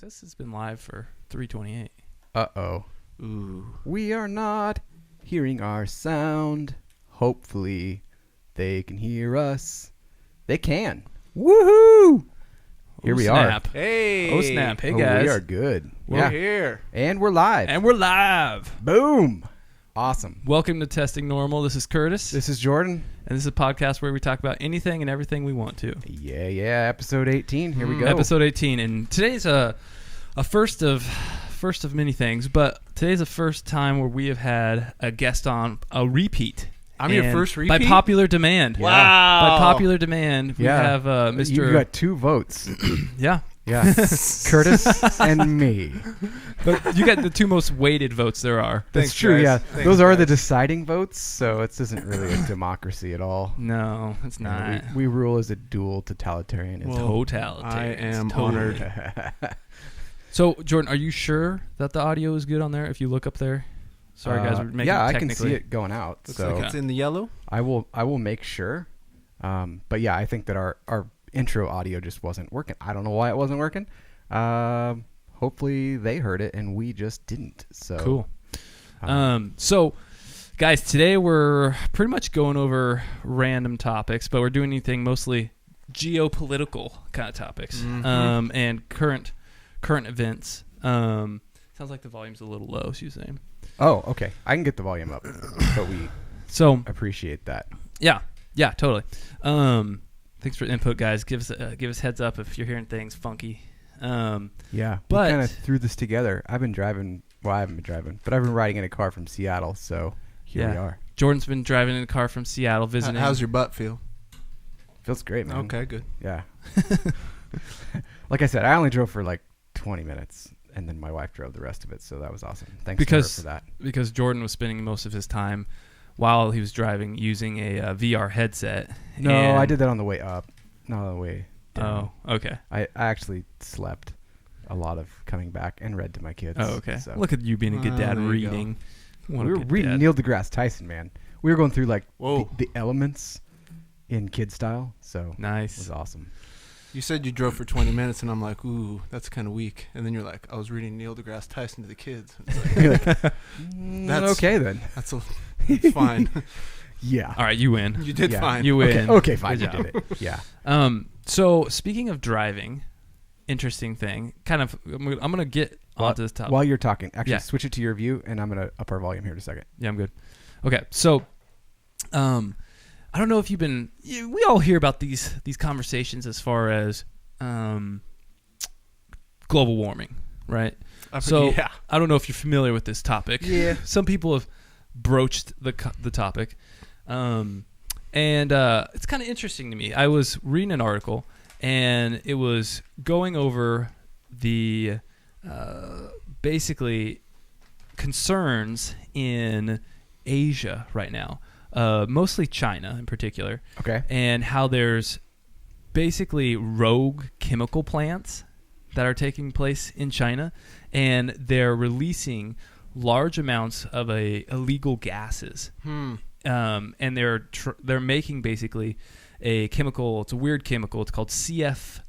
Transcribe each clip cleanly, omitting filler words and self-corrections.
Says it's been live for 3:28. Uh-oh. Ooh. We are not hearing our sound. Hopefully they can hear us. They can. Woohoo! Here we snap. are. Hey. Oh, snap. Hey, guys. We are good. We're here. And we're live. And we're live. Boom. Awesome. Welcome to Testing Normal. This is Curtis. This is Jordan. And this is a podcast where we talk about anything and everything we want to. Yeah. Episode 18. Here we go. Episode 18. And today's a first of many things, but today's the first time where we have had a guest on a repeat. I'm your first repeat? By popular demand. Wow. By popular demand, we have Mr. You got 2 votes. Yeah. Yeah. Curtis and me. But you got the 2 most weighted votes there are. That's Thanks, true, guys. yeah. Thanks, Those are the guys. deciding votes, so it isn't really a democracy at all. No, it's not. We rule as a dual totalitarianism. Well, Totalitarian. I am Totally. honored. So, Jordan, are you sure that the audio is good on there? If you look up there, sorry guys, we're making yeah, I technically. can see it going out. Looks so like it's in the yellow. I will make sure. But yeah, I think that our intro audio just wasn't working. I don't know why it wasn't working. Hopefully they heard it and we just didn't. So Cool. So, guys, today we're pretty much going over random topics, but we're doing anything mostly geopolitical kind of topics, and current events. Sounds like the volume's a little low, so you're saying. Oh, okay. I can get the volume up, but we appreciate that. Yeah, totally. Thanks for the input, guys. Give us heads up if you're hearing things funky. Yeah, but we kind of threw this together. I've been driving. Well, I haven't been driving, but I've been riding in a car from Seattle. So here we are. Jordan's been driving in a car from Seattle visiting. How's your butt feel? Feels great, man. Okay, good. Yeah. Like I said, I only drove for like 20 minutes, and then my wife drove the rest of it, so that was awesome. Thanks to her for that. Because Jordan was spending most of his time while he was driving using a VR headset. No, I did that on the way up, not on the way down. Oh, okay. I actually slept a lot of coming back and read to my kids. Oh, okay. So. Look at you being a good dad there you reading. We were reading Neil deGrasse Tyson, man. We were going through like Whoa. the elements in kid style, so Nice. it was awesome. You said you drove for 20 minutes, and I'm like, ooh, that's kind of weak. And then you're like, I was reading Neil deGrasse Tyson to the kids. It's like, You're like, That's- okay then. that's fine. Yeah. All right, you win. You did Yeah. fine. You win. Okay, fine. Good You job. did it. Yeah. So speaking of driving, interesting thing. Kind of, I'm gonna get onto this topic. While you're talking, actually Yeah. switch it to your view, and I'm gonna up our volume here in a second. Yeah, I'm good. Okay, so, I don't know if we all hear about these conversations as far as global warming, right? So yeah. I don't know if you're familiar with this topic. Yeah. Some people have broached the topic, and it's kind of interesting to me. I was reading an article, and it was going over the basically concerns in Asia right now, mostly China in particular. Okay. And how there's basically rogue chemical plants that are taking place in China, and they're releasing large amounts of illegal gases. And they're making basically a chemical. It's a weird chemical. It's called CFC11.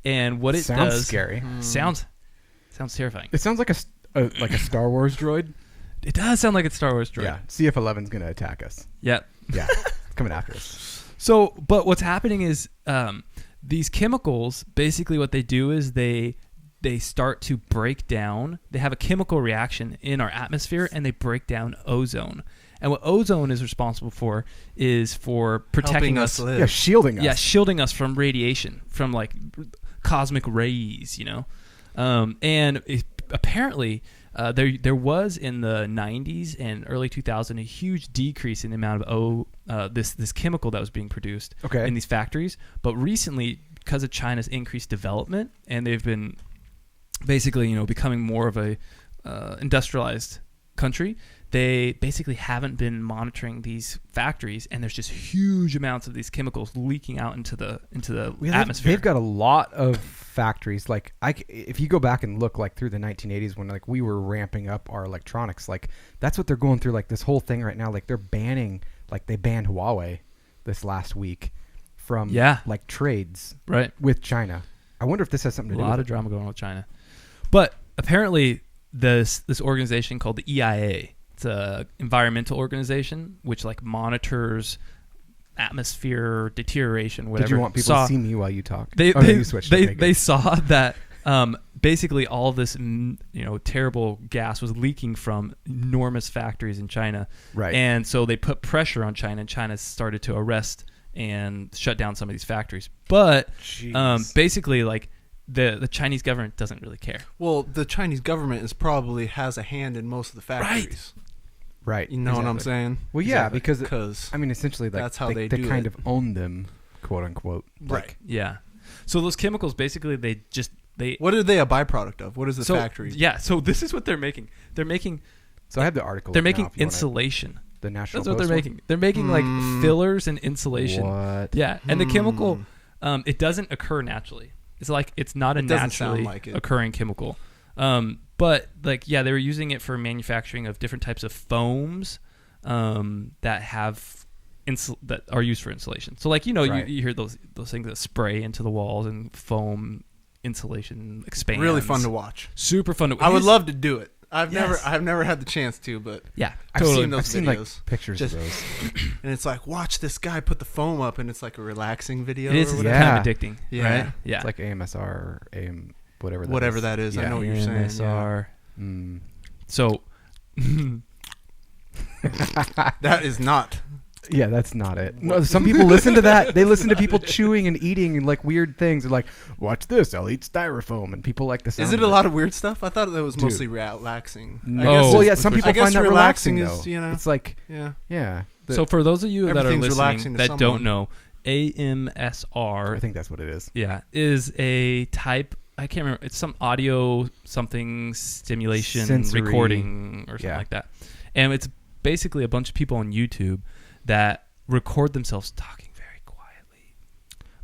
And what it sounds does scary. sounds terrifying. It sounds like a Star Wars droid. It does sound like it's Star Wars droid. Yeah. CF11's gonna attack us. Yeah. Yeah. It's coming after us. So, but what's happening is these chemicals, basically what they do is they start to break down. They have a chemical reaction in our atmosphere, and they break down ozone. And what ozone is responsible for is for protecting Helping us live. Yeah, shielding us. Yeah, shielding us from radiation, from like cosmic rays, and apparently there was in the 90s and early 2000s a huge decrease in the amount of this chemical that was being produced in these factories. But recently, because of China's increased development, and they've been basically becoming more of a industrialized country, they basically haven't been monitoring these factories, and there's just huge amounts of these chemicals leaking out into the atmosphere. They've got a lot of factories. Like if you go back and look like through the 1980s when like we were ramping up our electronics, like that's what they're going through. Like this whole thing right now, like they're banning, like they banned Huawei this last week from like trades right with China. I wonder if this has something to A do lot with of drama going on with China. But apparently this organization called the EIA, it's a environmental organization which like monitors atmosphere deterioration, whatever. Did you want people to see me while you talk? They saw that basically all this terrible gas was leaking from enormous factories in China. Right. And so they put pressure on China, and China started to arrest and shut down some of these factories. But basically, like the Chinese government doesn't really care. Well, the Chinese government probably has a hand in most of the factories. Right. You know what I'm saying? Well, yeah, Exactly. because I mean, essentially, like, that's how they do kind it. of own them, quote unquote. Right. Like, Yeah. So those chemicals, basically, What are they a byproduct of? What is the factory? Yeah. So this is what they're making. They're making. So I have the article. They're up now making if you wanna- insulation. The National That's what Post they're one? making. They're making like fillers and insulation. What? Yeah, and the chemical, it doesn't occur naturally. It's not a It doesn't sound naturally like it. occurring chemical. But like, yeah, they were using it for manufacturing of different types of foams that have that are used for insulation. So like, Right. you hear those things that spray into the walls and foam insulation expands. Really fun to watch. Super fun to. I would love to do it. I've Yes. never had the chance to, but Yeah, I've totally. seen those I've seen videos. like pictures Just- of those. And it's like, watch this guy put the foam up, and it's like a relaxing video. It is or kind whatever. Yeah. of addicting, Yeah. right? Yeah, It's like AMSR or AM, whatever. Whatever that is. I Yeah. know what you're saying. Yeah. AMSR. Mm. So. That is not. Yeah, that's not it. No, some people listen to that. They listen to people chewing and eating and like weird things. They're like, "Watch this! I'll eat styrofoam," and people like the sound. Is it of a lot of weird stuff? I thought that was Dude. mostly relaxing. I No. guess Well, it's- yeah, some people I guess find that relaxing is, though. you know, It's like, yeah. yeah. So for those of you that are Everything's listening relaxing to that someone. don't know, AMSR, I think that's what it is. yeah, is a type. I can't remember. It's some audio something stimulation Sensory. recording or something Yeah. like that, and it's basically a bunch of people on YouTube that record themselves talking very quietly,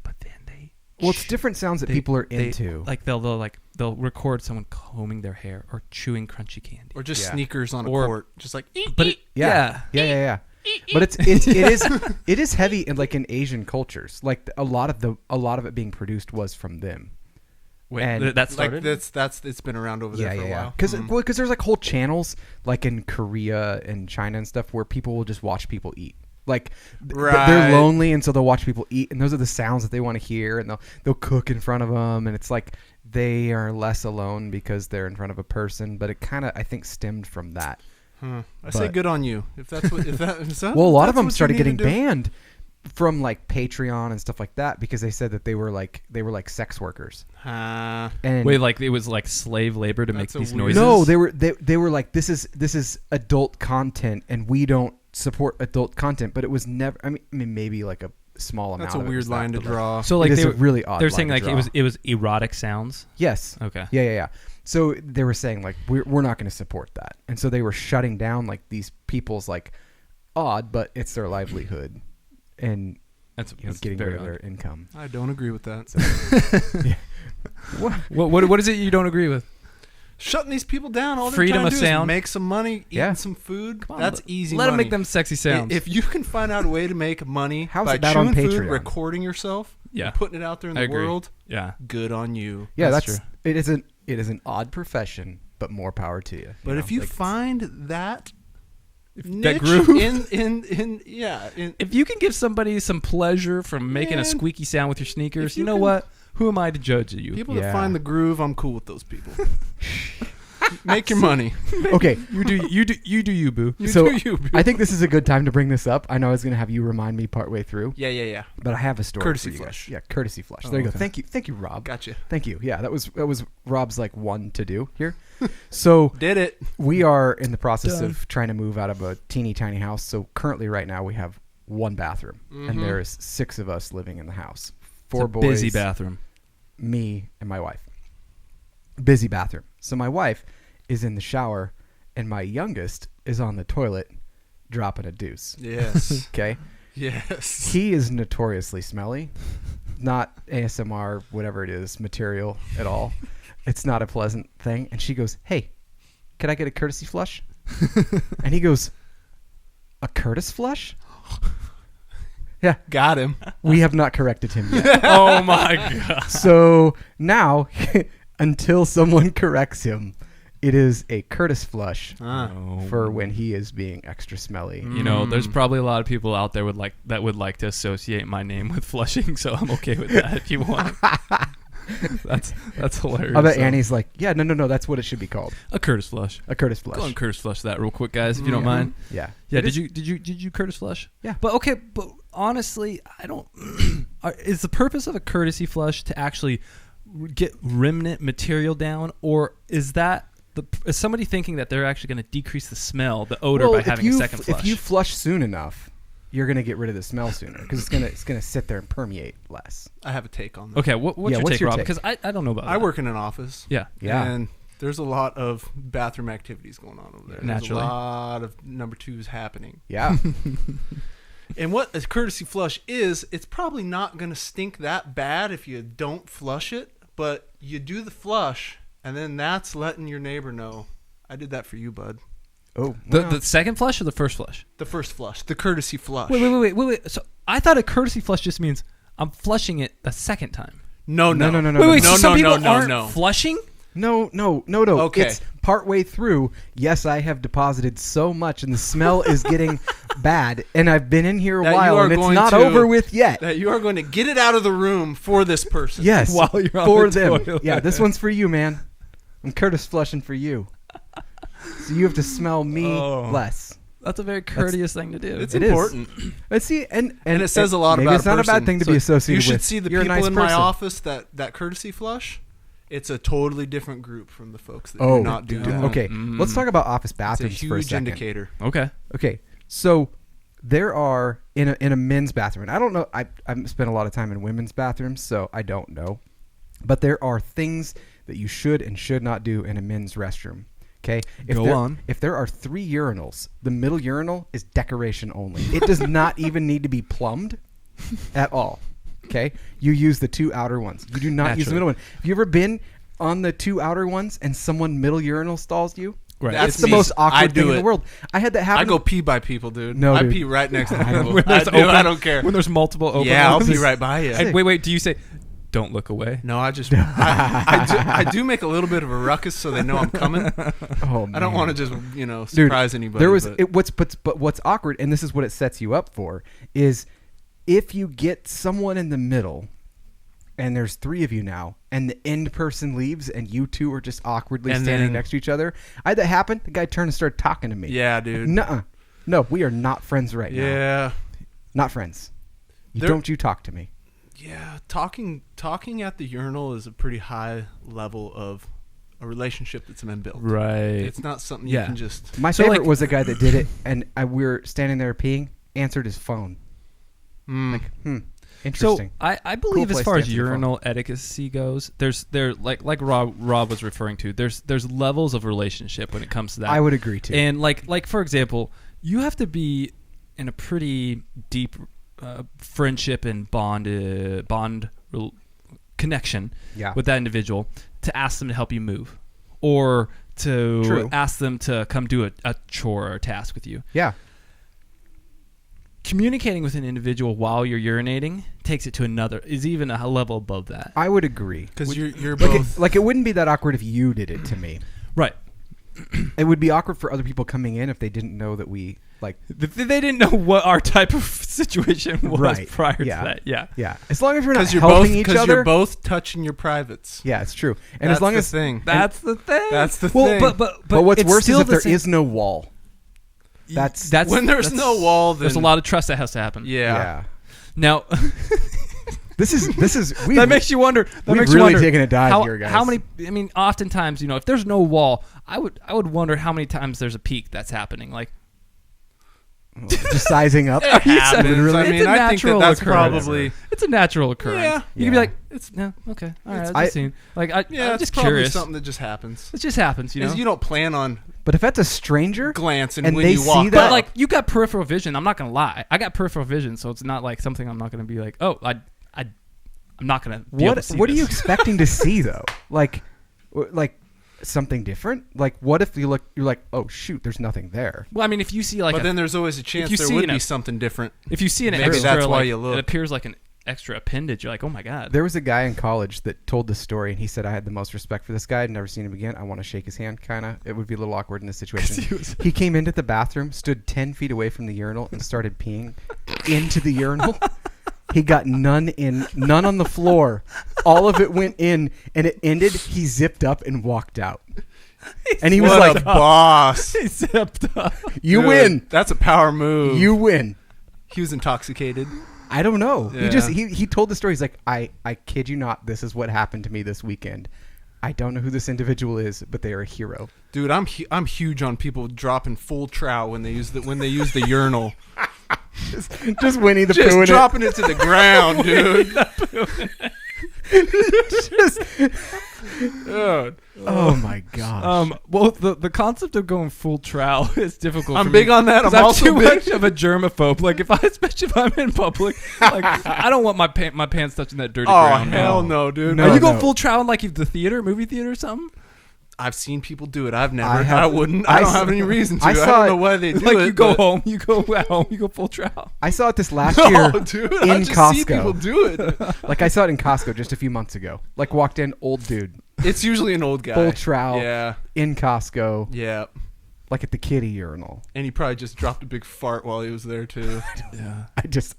but then they. Well, it's different sounds that people are into. Like they'll record someone combing their hair or chewing crunchy candy. Or just Yeah. sneakers on a Or- court, just like. But it, yeah. But it is heavy in like in Asian cultures. Like a lot of it being produced was from them. Wait, And- that Like started. that's it's been around over there for a while. Because there's like whole channels like in Korea and China and stuff where people will just watch people eat. Like Right. they're lonely and so they'll watch people eat, and those are the sounds that they want to hear, and they'll cook in front of them, and it's like they are less alone because they're in front of a person. But it kind of, I think, stemmed from that. I say good on you if that's what if that. Is that Well, a lot of that's them what you started need to getting do. banned from like Patreon and stuff like that because they said that they were like sex workers. And Wait, like it was like slave labor to make That's a these weird- noises? no, they were like this is adult content and we don't support adult content, but it was never. I mean maybe like a small amount. That's a of it weird was that, line to but, like, draw. So like it is they a were, really odd. they're line saying to like draw. it was erotic sounds. Yes. Okay. Yeah. So they were saying like we're not going to support that, and so they were shutting down like these people's like odd, but it's their livelihood, and That's, that's getting very rid of odd. their income. I don't agree with that. What is it you don't agree with? Shutting these people down, all they're Freedom trying of to do sound. is make some money, eating Yeah. some food. Come on, That's easy Let money. them make them sexy sounds. If you can find out a way to make money How's by it that on chewing food, Patreon? recording yourself, Yeah. and putting it out there in I the agree. world, yeah. good on you. Yeah, That's that's it is an odd profession, but more power to you. But if you like, find that that niche groove. in If you can give somebody some pleasure from making Man, a squeaky sound with your sneakers, if you you know can- what? Who am I to judge you? people Yeah. that find the groove, I'm cool with those people. Make your money. okay, you do you, boo. You so do you. I think this is a good time to bring this up. I know I was going to have you remind me partway through, Yeah. but I have a story. Courtesy for you guys. flush. Yeah, courtesy flush. Oh, There you go. okay. Thank you, Rob. Gotcha. Thank you. Yeah, that was Rob's like one to do here. So Did it. we are in the process Done. of trying to move out of a teeny tiny house. So currently, right now, we have one bathroom, and Mhm. there is 6 of us living in the house. It's 4 a boys, busy bathroom. me and my wife. Busy bathroom. So my wife is in the shower, and my youngest is on the toilet dropping a deuce. Yes. Okay. Yes. He is notoriously smelly, not ASMR, whatever it is, material at all. It's not a pleasant thing. And she goes, "Hey, can I get a courtesy flush?" And he goes, "A Curtis flush?" Yeah. Got him. We have not corrected him yet. Oh my god. So now, until someone corrects him, it is a Curtis flush for when he is being extra smelly. You know, there's probably a lot of people out there would like to associate my name with flushing, so I'm okay with that if you want. That's hilarious. I bet Annie's like, yeah, no, that's what it should be called. A Curtis flush. A Curtis flush. Go and Curtis flush that real quick, guys, if you don't mind. Yeah. Yeah. Did you Curtis flush? Yeah. But okay, but honestly, I don't. Is the purpose of a courtesy flush to actually get remnant material down, or is that is somebody thinking that they're actually going to decrease the smell, the odor, by having a second flush? If you flush soon enough, you're going to get rid of the smell sooner because it's gonna sit there and permeate less. I have a take on that. Okay, what's your take, Rob? Because I don't know about that. I work in an office. Yeah. And there's a lot of bathroom activities going on over there. Naturally. There's a lot of number twos happening. Yeah. And what a courtesy flush is, it's probably not going to stink that bad if you don't flush it, but you do the flush, and then that's letting your neighbor know, I did that for you, bud. Oh, The second flush or the first flush? The first flush, the courtesy flush. Wait. So I thought a courtesy flush just means I'm flushing it the second time. No. Wait. So some people aren't flushing? No. Okay. It's partway through. Yes, I have deposited so much, and the smell is getting bad. And I've been in here a while, and it's not over with yet. That you are going to get it out of the room for this person. Yes, while you're on for the them. toilet. Yeah, this one's for you, man. I'm Curtis flushing for you. So you have to smell me less. That's a very courteous thing to do. It's It important. Let's see, and it says a lot maybe about it's not a bad thing to be associated with. You should see the You're a people nice in my person. office that courtesy flush. It's a totally different group from the folks that do not do that. Okay, let's talk about office It's a bathrooms for a huge second. indicator. Okay. So there are in a men's bathroom. And I don't know. I haven't spent a lot of time in women's bathrooms, so I don't know. But there are things that you should and should not do in a men's restroom. Okay. If there are 3 urinals, the middle urinal is decoration only. It does not even need to be plumbed at all. Okay. You use the 2 outer ones. You do not use the middle one. Have you ever been on the 2 outer ones and someone middle urinal stalls you? Right. That's the most awkward thing in the world. I had that happen. I go pee by people, dude. No, I dude. pee right next to people. When there's I don't care. When there's multiple open Yeah, I'll ones. pee right by you. And wait. Do you say, don't look away? No, I just I do make a little bit of a ruckus so they know I'm coming. Oh, man. I don't want to just surprise anybody. There was but what's awkward, and this is what it sets you up for, is if you get someone in the middle, and there's 3 of you now, and the end person leaves, and you 2 are just awkwardly standing next to each other. I had that happen. The guy turned and started talking to me. Yeah, dude. Nuh-uh. No, we are not friends right now. Yeah, not friends. Don't you talk to me. Yeah, talking at the urinal is a pretty high level of a relationship that's been built. Right. It's not something you can just. My favorite was the guy that did it, and we were standing there peeing, answered his phone. Interesting. So I believe Cool as place far to as answer the phone. urinal etiquette goes, there like Rob was referring to. There's levels of relationship when it comes to that. I would agree too. And like for example, you have to be in a pretty deep friendship and connection with that individual to ask them to help you move, or to ask them to come do a chore or a task with you. Yeah. Communicating with an individual while you're urinating takes it to is even a level above that. I would agree. Because you're both. both. It wouldn't be that awkward if you did it to me. Right. It would be awkward for other people coming in if they didn't know that we They didn't know what our type of situation was prior to that. Yeah. As long as we're not you're helping both, each other. Because you're both touching your privites. Yeah, it's true. And That's as long the as thing. That's the thing. That's the thing. But what's worse is if there is no wall. That's when there's no wall. Then there's a lot of trust that has to happen. Yeah. Now, this is that makes you wonder. We've really taken a dive here, guys. How many? I mean, oftentimes, if there's no wall, I would wonder how many times there's a peak that's happening. Like, just sizing up. It happens. Literally. I mean, I think that's probably. It's a natural occurrence. Yeah. You can be like, okay, all right. I'm just curious. Something that just happens. It just happens, Because you don't plan on. But if that's a stranger glancing and when they you walk see that, up. But you got peripheral vision. I'm not gonna lie. I got peripheral vision, so it's not like something I'm not gonna be like, I'm not gonna be able to see what are you this. expecting to see though? Like something different? Like, what if you're like, oh shoot, there's nothing there. Well, I mean, if you see like, but then there's always a chance there would be something different. If you see an Maybe extra, that's why like, you look. it appears like an extra appendage. You're like, oh my god. There was a guy in college that told this story, and he said, I had the most respect for this guy. I'd never seen him again. I want to shake his hand, kind of. It would be a little awkward in this situation. He came into the bathroom, stood 10 feet away from the urinal, and started peeing into the urinal. He got none on the floor. All of it went in, and it ended. He zipped up and walked out. And he was what like, a boss. He zipped up. You Dude, win. That's a power move. You win. He was intoxicated. I don't know. Yeah. He told the story. He's like, I kid you not, this is what happened to me this weekend. I don't know who this individual is, but they are a hero. Dude, I'm huge on people dropping full trow when they use the urinal. Just Winnie the Pooh. Just dropping it to the ground, dude. Oh my gosh. Well, the concept of going full trowel is difficult. I'm for big me, on that. 'cause I'm also too big. much of a germaphobe. Like especially if I'm in public, like I don't want my pants touching that dirty Oh, ground. hell no, dude. No. Are you going full trowel in like the movie theater or something? I've seen people do it. I've never. I I wouldn't. I don't have any reason to. I saw don't it- know why they do Like it. you go but- home, you go at home, you go full trowel. I saw it this last No, year dude. in I just Costco. see people do it. Like I saw it in Costco just a few months ago. Like walked in, old dude, It's usually an old guy. full trowel, Yeah. in Costco, Yeah. like at the kiddie urinal. And he probably just dropped a big fart while he was there too. Yeah,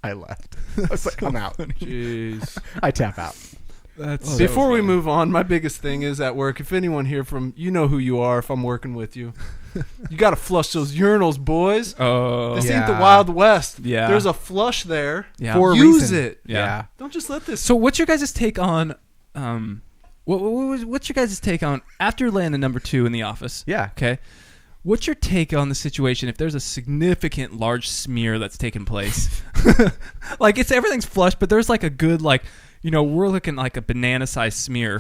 I left. I was like, I'm out. Jeez. I tap out. that's Before we move on, my biggest thing is at work. If anyone here from, you know who you are. If I'm working with you, you got to flush those urinals, boys. Oh, This Yeah. ain't the Wild West. Yeah. There's a flush there. yeah. For a Use reason. it. Yeah. Don't just let this. So, what's your guys' take on, what's your guys' take on after landing number 2 in the office? Yeah. Okay. What's your take on the situation if there's a significant large smear that's taken place? Like everything's flush, but there's like a good we're looking like a banana-sized smear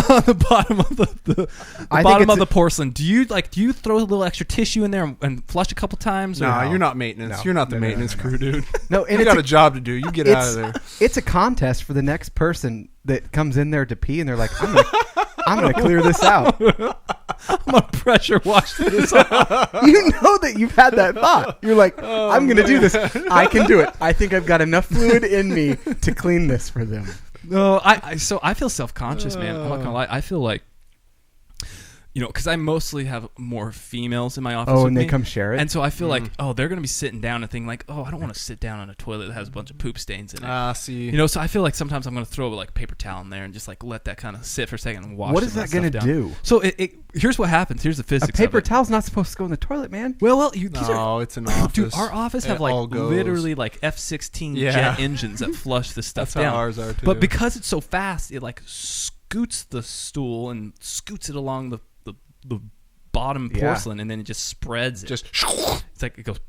on the bottom of the I think bottom it's of the porcelain. Do you throw a little extra tissue in there and flush a couple times? Nah, No. you're not maintenance. No. You're not the No, no, maintenance no, crew, dude. No, and You it's got a- a job to do. You get out of there. It's a contest for the next person that comes in there to pee, and they're like, I'm gonna clear this out. I'm gonna pressure wash this off. You know that you've had that thought. You're like, I'm gonna do this. I can do it. I think I've got enough fluid in me to clean this for them. No, I feel self-conscious, man. I'm not gonna lie. I feel like, because I mostly have more females in my office. Oh, with and they me. come share it. And so I feel like, they're going to be sitting down and thinking like, oh, I don't want to sit down on a toilet that has a bunch of poop stains in it. See. So I feel like sometimes I'm going to throw like paper towel in there and just like let that kind of sit for a second and wash. What is some that of gonna stuff down. do? So here's what happens. Here's the A physics. paper of it. towel's not supposed to go in the toilet, man. Well, these are. No, it's an office. Dude, our office have It like all goes. literally like F-16 Yeah. jet engines that flush this stuff That's down. how ours are too. But because it's so fast, it like scoots the stool and scoots it along the bottom Yeah. porcelain, and then it just spreads it. just It's like it goes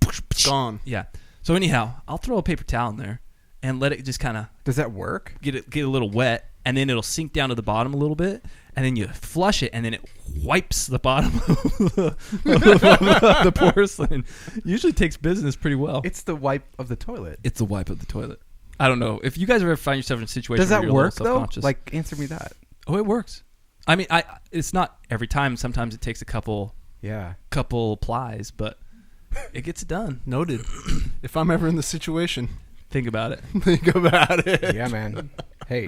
gone. Yeah. So anyhow, I'll throw a paper towel in there and let it just kind of Does that work? get a little wet, and then it'll sink down to the bottom a little bit, and then you flush it, and then it wipes the bottom of the porcelain. Usually takes business pretty well. It's the wipe of the toilet. It's the wipe of the toilet. I don't know if you guys ever find yourself in a situation. Does where that you're a work little though? self-conscious. Like, answer me that. Oh, it works. I mean, it's not every time. Sometimes it takes a couple Yeah. plies, but it gets done. Noted. If I'm ever in the situation, Think about it. think about it. Yeah, man. Hey,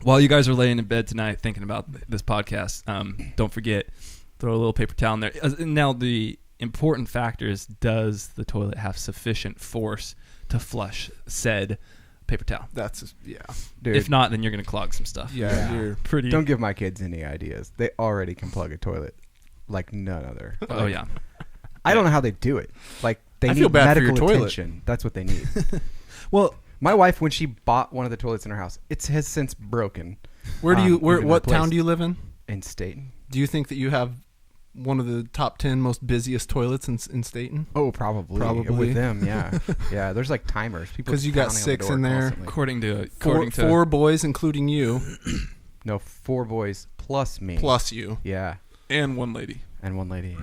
While you guys are laying in bed tonight thinking about this podcast, don't forget, throw a little paper towel in there. Now, the important factor is, does the toilet have sufficient force to flush said paper towel? That's yeah. dude. If not, then you're going to clog some stuff. Yeah, Yeah. you're Pretty. Don't give my kids any ideas. They already can plug a toilet like none other. Oh, yeah. I don't know how they do it. Like, they I need feel bad for medical your toilet. attention. That's what they need. Well, My wife, when she bought one of the toilets in her house, it has since broken. Where do you Even what town replaced. do you live in? In Staten. Do you think that you have one of the top 10 most busiest toilets in Staten? Oh, probably. Probably. With them, yeah. Yeah, there's like timers. People 'Cause you got pounding on the 6 door in there. constantly. according to Four boys, including you, No, 4 boys plus me. plus you. Yeah, and one lady. and 1 lady.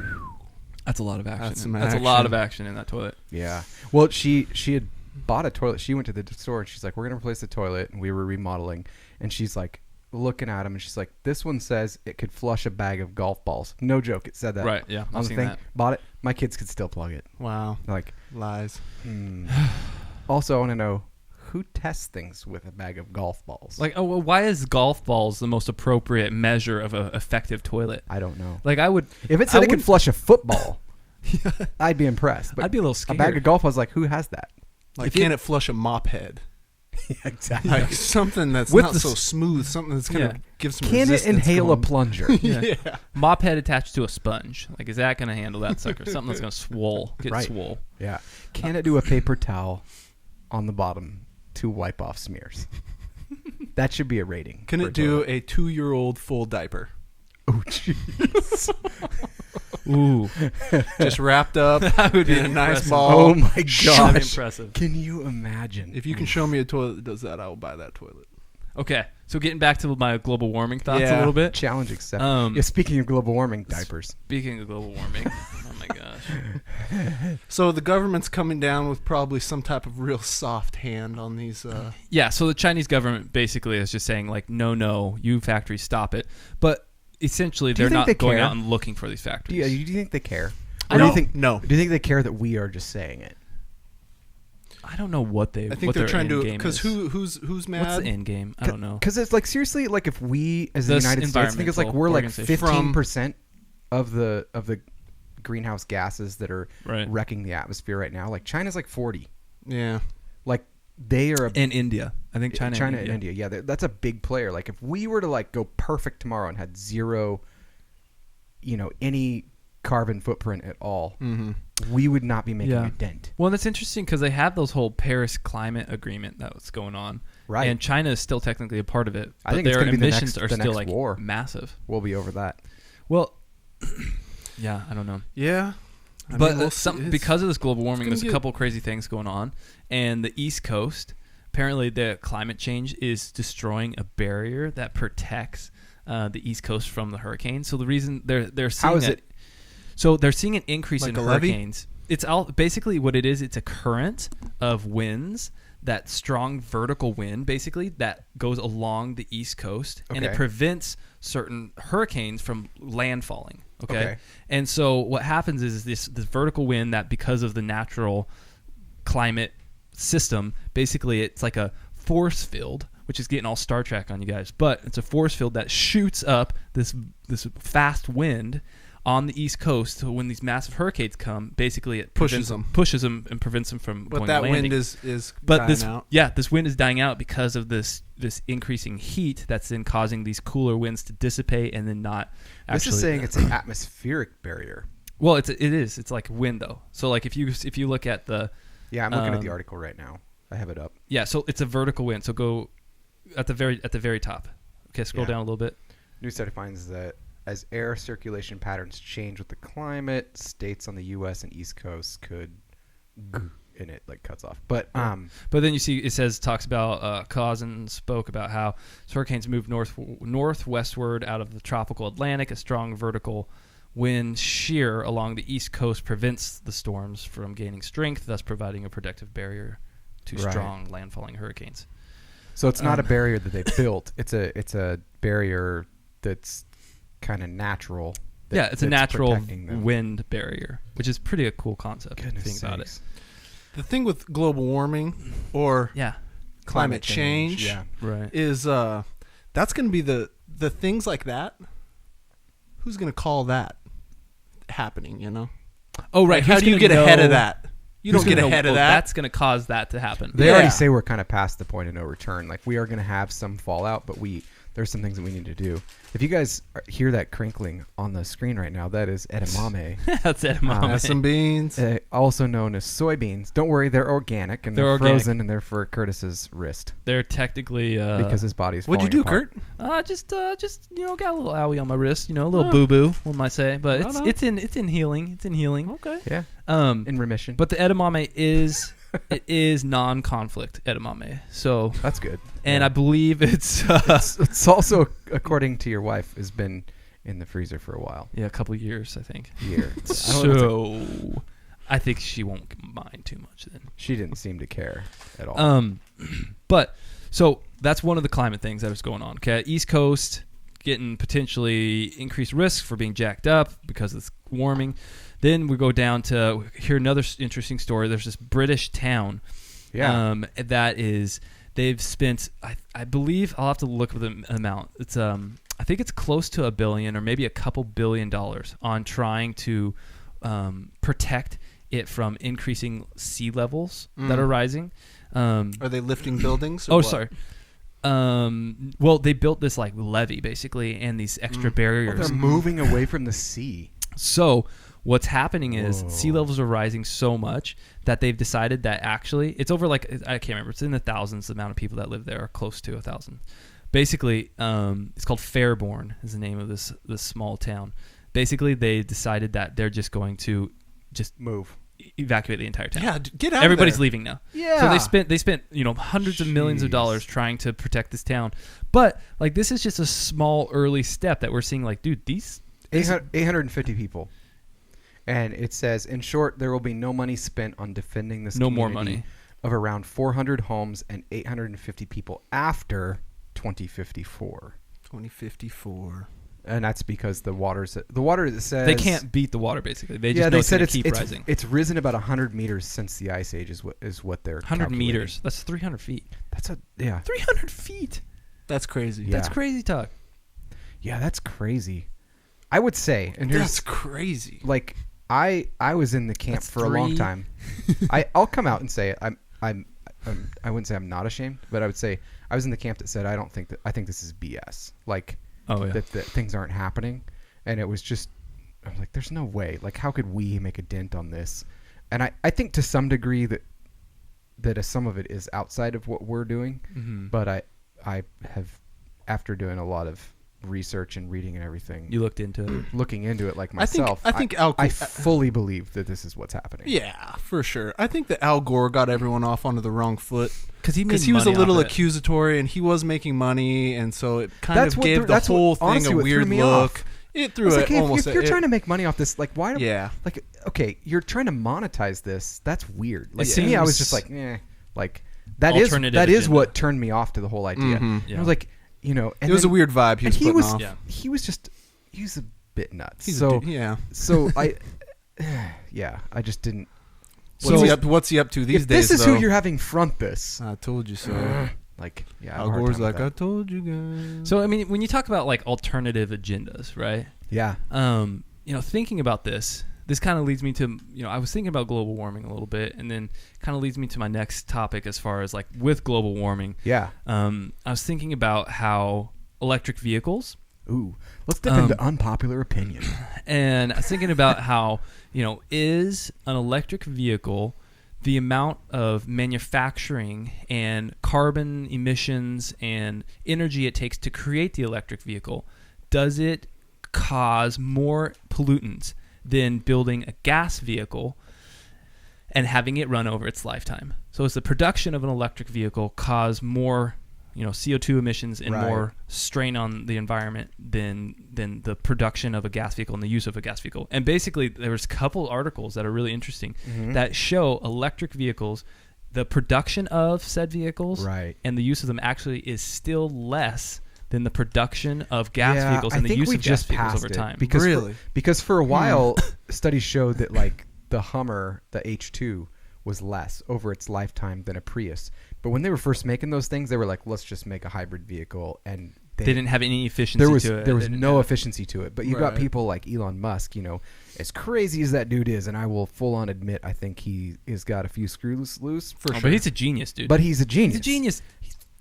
That's a lot of action. That's some That's a lot action. of action in that toilet. Yeah. Well, she had bought a toilet. She went to the store and she's like, "We're gonna replace the toilet," and we were remodeling. And she's like, looking at them, and she's like, "This one says it could flush a bag of golf balls." No joke, it said that. Right, yeah, On I've the seen thing, that. bought it. My kids could still plug it. Wow. Like, Lies. also, I want to know who tests things with a bag of golf balls. Like, oh, well, why is golf balls the most appropriate measure of an effective toilet? I don't know. Like, I would... If it said it could flush a football, I'd be impressed. But I'd be a little a scared. bag of golf balls, like, who has that? Like, can it flush a mop head? Yeah, exactly. Like something that's With not the so smooth, something that's going to give some Can it resistance inhale a going. plunger? Yeah. Mop head attached to a sponge. Like, is that going to handle that sucker? Something that's going to get Right. swole. Yeah. Can it do a paper towel on the bottom to wipe off smears? That should be a rating. Can for it do toilet. a 2-year-old full diaper? Oh, jeez. Ooh. Just wrapped up That would be in a nice impressive. ball. Oh my That'd be gosh. impressive. Can you imagine? If you can show me a toilet that does that, I will buy that toilet. Okay, so getting back to my global warming thoughts a Yeah. little bit. Challenge accepted. Um, Yeah, speaking of global warming, diapers. Speaking of global warming, oh my gosh. So the government's coming down with probably some type of real soft hand on these. Yeah, so the Chinese government basically is just saying, like, no, you factories, stop it. But essentially, Do you they're think not they going care? out and looking for these Do factories. you think they care? I Or do you don't- think no. Do you think they care that we are just saying it? I don't know what they. I think what they're their trying end to game because is. who's mad? What's the end game? I don't know. Because it's like, seriously, like if we as the This United States think it's like environmental we're like organization. 15% of the greenhouse gases that are Right. wrecking the atmosphere right now. Like China's like 40. Yeah. Like they are In India, I think China and India. Yeah, that's a big player. Like if we were to like go perfect tomorrow and had zero, any carbon footprint at all, we would not be making Yeah. a dent. Well, that's interesting because they have those whole Paris climate agreement that's going on, Right. And China is still technically a part of it. I But think it's their gonna be the emissions next- are the still next like war. massive. We'll be over that. Well, yeah, I don't know. Yeah. I But mean, we'll see. It's- because of this global warming, gonna there's a get- couple crazy things going on. And the East Coast, apparently the climate change is destroying a barrier that protects the East Coast from the hurricanes. So the reason they're seeing How is it? So they're seeing an increase Like in a levee? hurricanes. It's all basically what it is. It's a current of winds, that strong vertical wind, basically that goes along the East Coast, and it Okay. prevents certain hurricanes from landfalling. Okay. And so what happens is this vertical wind that, because of the natural climate system, basically it's like a force field, which is getting all Star Trek on you guys, but it's a force field that shoots up this fast wind on the East Coast. So when these massive hurricanes come, basically it Pushes them. and prevents them from But going that landing. wind is But dying this out. this wind is dying out because of this increasing heat that's then causing these cooler winds to dissipate and then not This actually. is saying it's an atmospheric barrier. Well, it is. It's like wind though. So like if you look at the Yeah, I'm looking at the article right now. I have it up. so it's a vertical wind. So go at the very top. Okay, scroll Yeah. down a little bit. New study finds that as air circulation patterns change with the climate, states on the U.S. and East Coast could and it like cuts off. But But then you see it talks about Cousin spoke about how hurricanes move northwestward out of the tropical Atlantic. A strong vertical wind shear along the East Coast prevents the storms from gaining strength, thus providing a protective barrier to Right. strong landfalling hurricanes. so it's not a barrier that they built. It's a barrier that's kind of natural. Yeah, it's a that's natural protecting them. wind barrier, which is pretty a cool concept. if you Goodness think about it. sakes. The thing with global warming or Yeah, climate change Yeah. right. is that's going to be the things like that. Who's going to call that happening? Oh, right. Like, how Who's do you gonna get ahead know- of that? You who's don't get gonna know, ahead of oh, that. That's going to cause that to happen. They Yeah. already say we're kind of past the point of no return. Like we are going to have some fallout, but there's some things that we need to do. If you guys hear that crinkling on the screen right now, that is edamame, That's edamame. Have some beans. also known as soybeans. Don't worry, they're organic and They're they're organic. frozen and they're for Curtis's wrist They're technically because his body's What'd you falling do, apart. Kurt? just got a little owie on my wrist, a little boo boo, one might say, but Right on. it's in healing. It's in healing. Okay. Yeah, Um, in remission. but the edamame is it is non-conflict edamame. So, That's good. and Yeah. I believe it's It's also, according to your wife, has been in the freezer for a while. a couple of years, I think. Year. I don't know if So, I think she won't mind too much then. she didn't seem to care at all. But So that's one of the climate things that is going on. Okay, East Coast getting potentially increased risk for being jacked up because of this warming. Then we go down to hear another interesting story. There's this British town that is, they've spent, I believe, I'll have to look at the amount. It's I think it's close to $1 billion or maybe a couple $1 billion on trying to protect it from increasing sea levels that are rising. Are they lifting buildings? Oh, sorry. Well, they built this like levee basically, and these extra barriers. They're moving away from the sea. So what's happening is sea levels are rising so much that they've decided that actually it's over like, I can't remember, it's in the thousands. The amount of people that live there are close to 1,000. Basically, it's called Fairborn is the name of this small town. Basically, they decided that they're just going to just move. Evacuate the entire town. Yeah, get out. Everybody's of there. leaving now. Yeah. So they spent hundreds of millions of dollars trying to protect this town. But like this is just a small early step that we're seeing. Like, dude, these 850 people, and it says, in short, there will be no money spent on defending this. No more money. Of around 400 homes and 850 people after 2054. 2054. And that's because the water that says they can't beat the water. Basically, they just know they said it's keep rising. It's risen about 100 meters since the ice age is what they're 100 calculating. meters. That's 300 feet. That's 300 feet. That's crazy. Yeah. That's crazy talk. Yeah, that's crazy. I would say, and here's That's crazy. like I was in the camp for a long time. I'll come out and say it. I wouldn't say I'm not ashamed, but I would say I was in the camp that said I think this is BS. Like that things aren't happening, and it was just I was like, there's no way. Like, how could we make a dent on this? And I think to some degree that some of it is outside of what we're doing, but I have, after doing a lot of research and reading and everything, You looked into it. looking into it like myself, I think I fully believe that this is what's happening. Yeah, for sure. I think that Al Gore got everyone off onto the wrong foot Because he was a little accusatory and he was making money, and so it kind of gave the whole thing a weird look. It threw it almost. If you're trying to make money off this, like, why? Yeah. Like, okay, you're trying to monetize this. That's weird. Like, It to me, I was seems just like, like that is alternative what agenda. turned me off to the whole idea. Mhm. And I was like, and it was a weird vibe he was putting off. Yeah. he was a bit nuts. He's so yeah. so I, yeah, I just didn't. What's he up to these if days? this is though? who you're having front this, I told you so. like, yeah, I have Al a hard Gore's time with like, I that. told you guys. So I mean, when you talk about like alternative agendas, right? Yeah. Thinking about this kind of leads me to, I was thinking about global warming a little bit, and then kind of leads me to my next topic as far as like with global warming. Yeah. I was thinking about how electric vehicles, Ooh, let's dip into unpopular opinion. and I was thinking about how, is an electric vehicle the amount of manufacturing and carbon emissions and energy it takes to create the electric vehicle, does it cause more pollutants than building a gas vehicle and having it run over its lifetime? So does the production of an electric vehicle cause more, CO2 emissions and Right. more strain on the environment than the production of a gas vehicle and the use of a gas vehicle? And basically, there was a couple articles that are really interesting that show electric vehicles, the production of said vehicles, Right. and the use of them actually is still less than the production of gas vehicles and I the think use we of gas just vehicles passed over it time. Because Really? because for a while, studies showed that like the Hummer, the H2, was less over its lifetime than a Prius. But when they were first making those things, they were like, let's just make a hybrid vehicle, and They didn't have any efficiency to it. there was They didn't no have- efficiency to it. But you got Right. people like Elon Musk, as crazy as that dude is, and I will full on admit, I think he has got a few screws loose for sure. But he's a genius, dude. But he's a genius. He's a genius.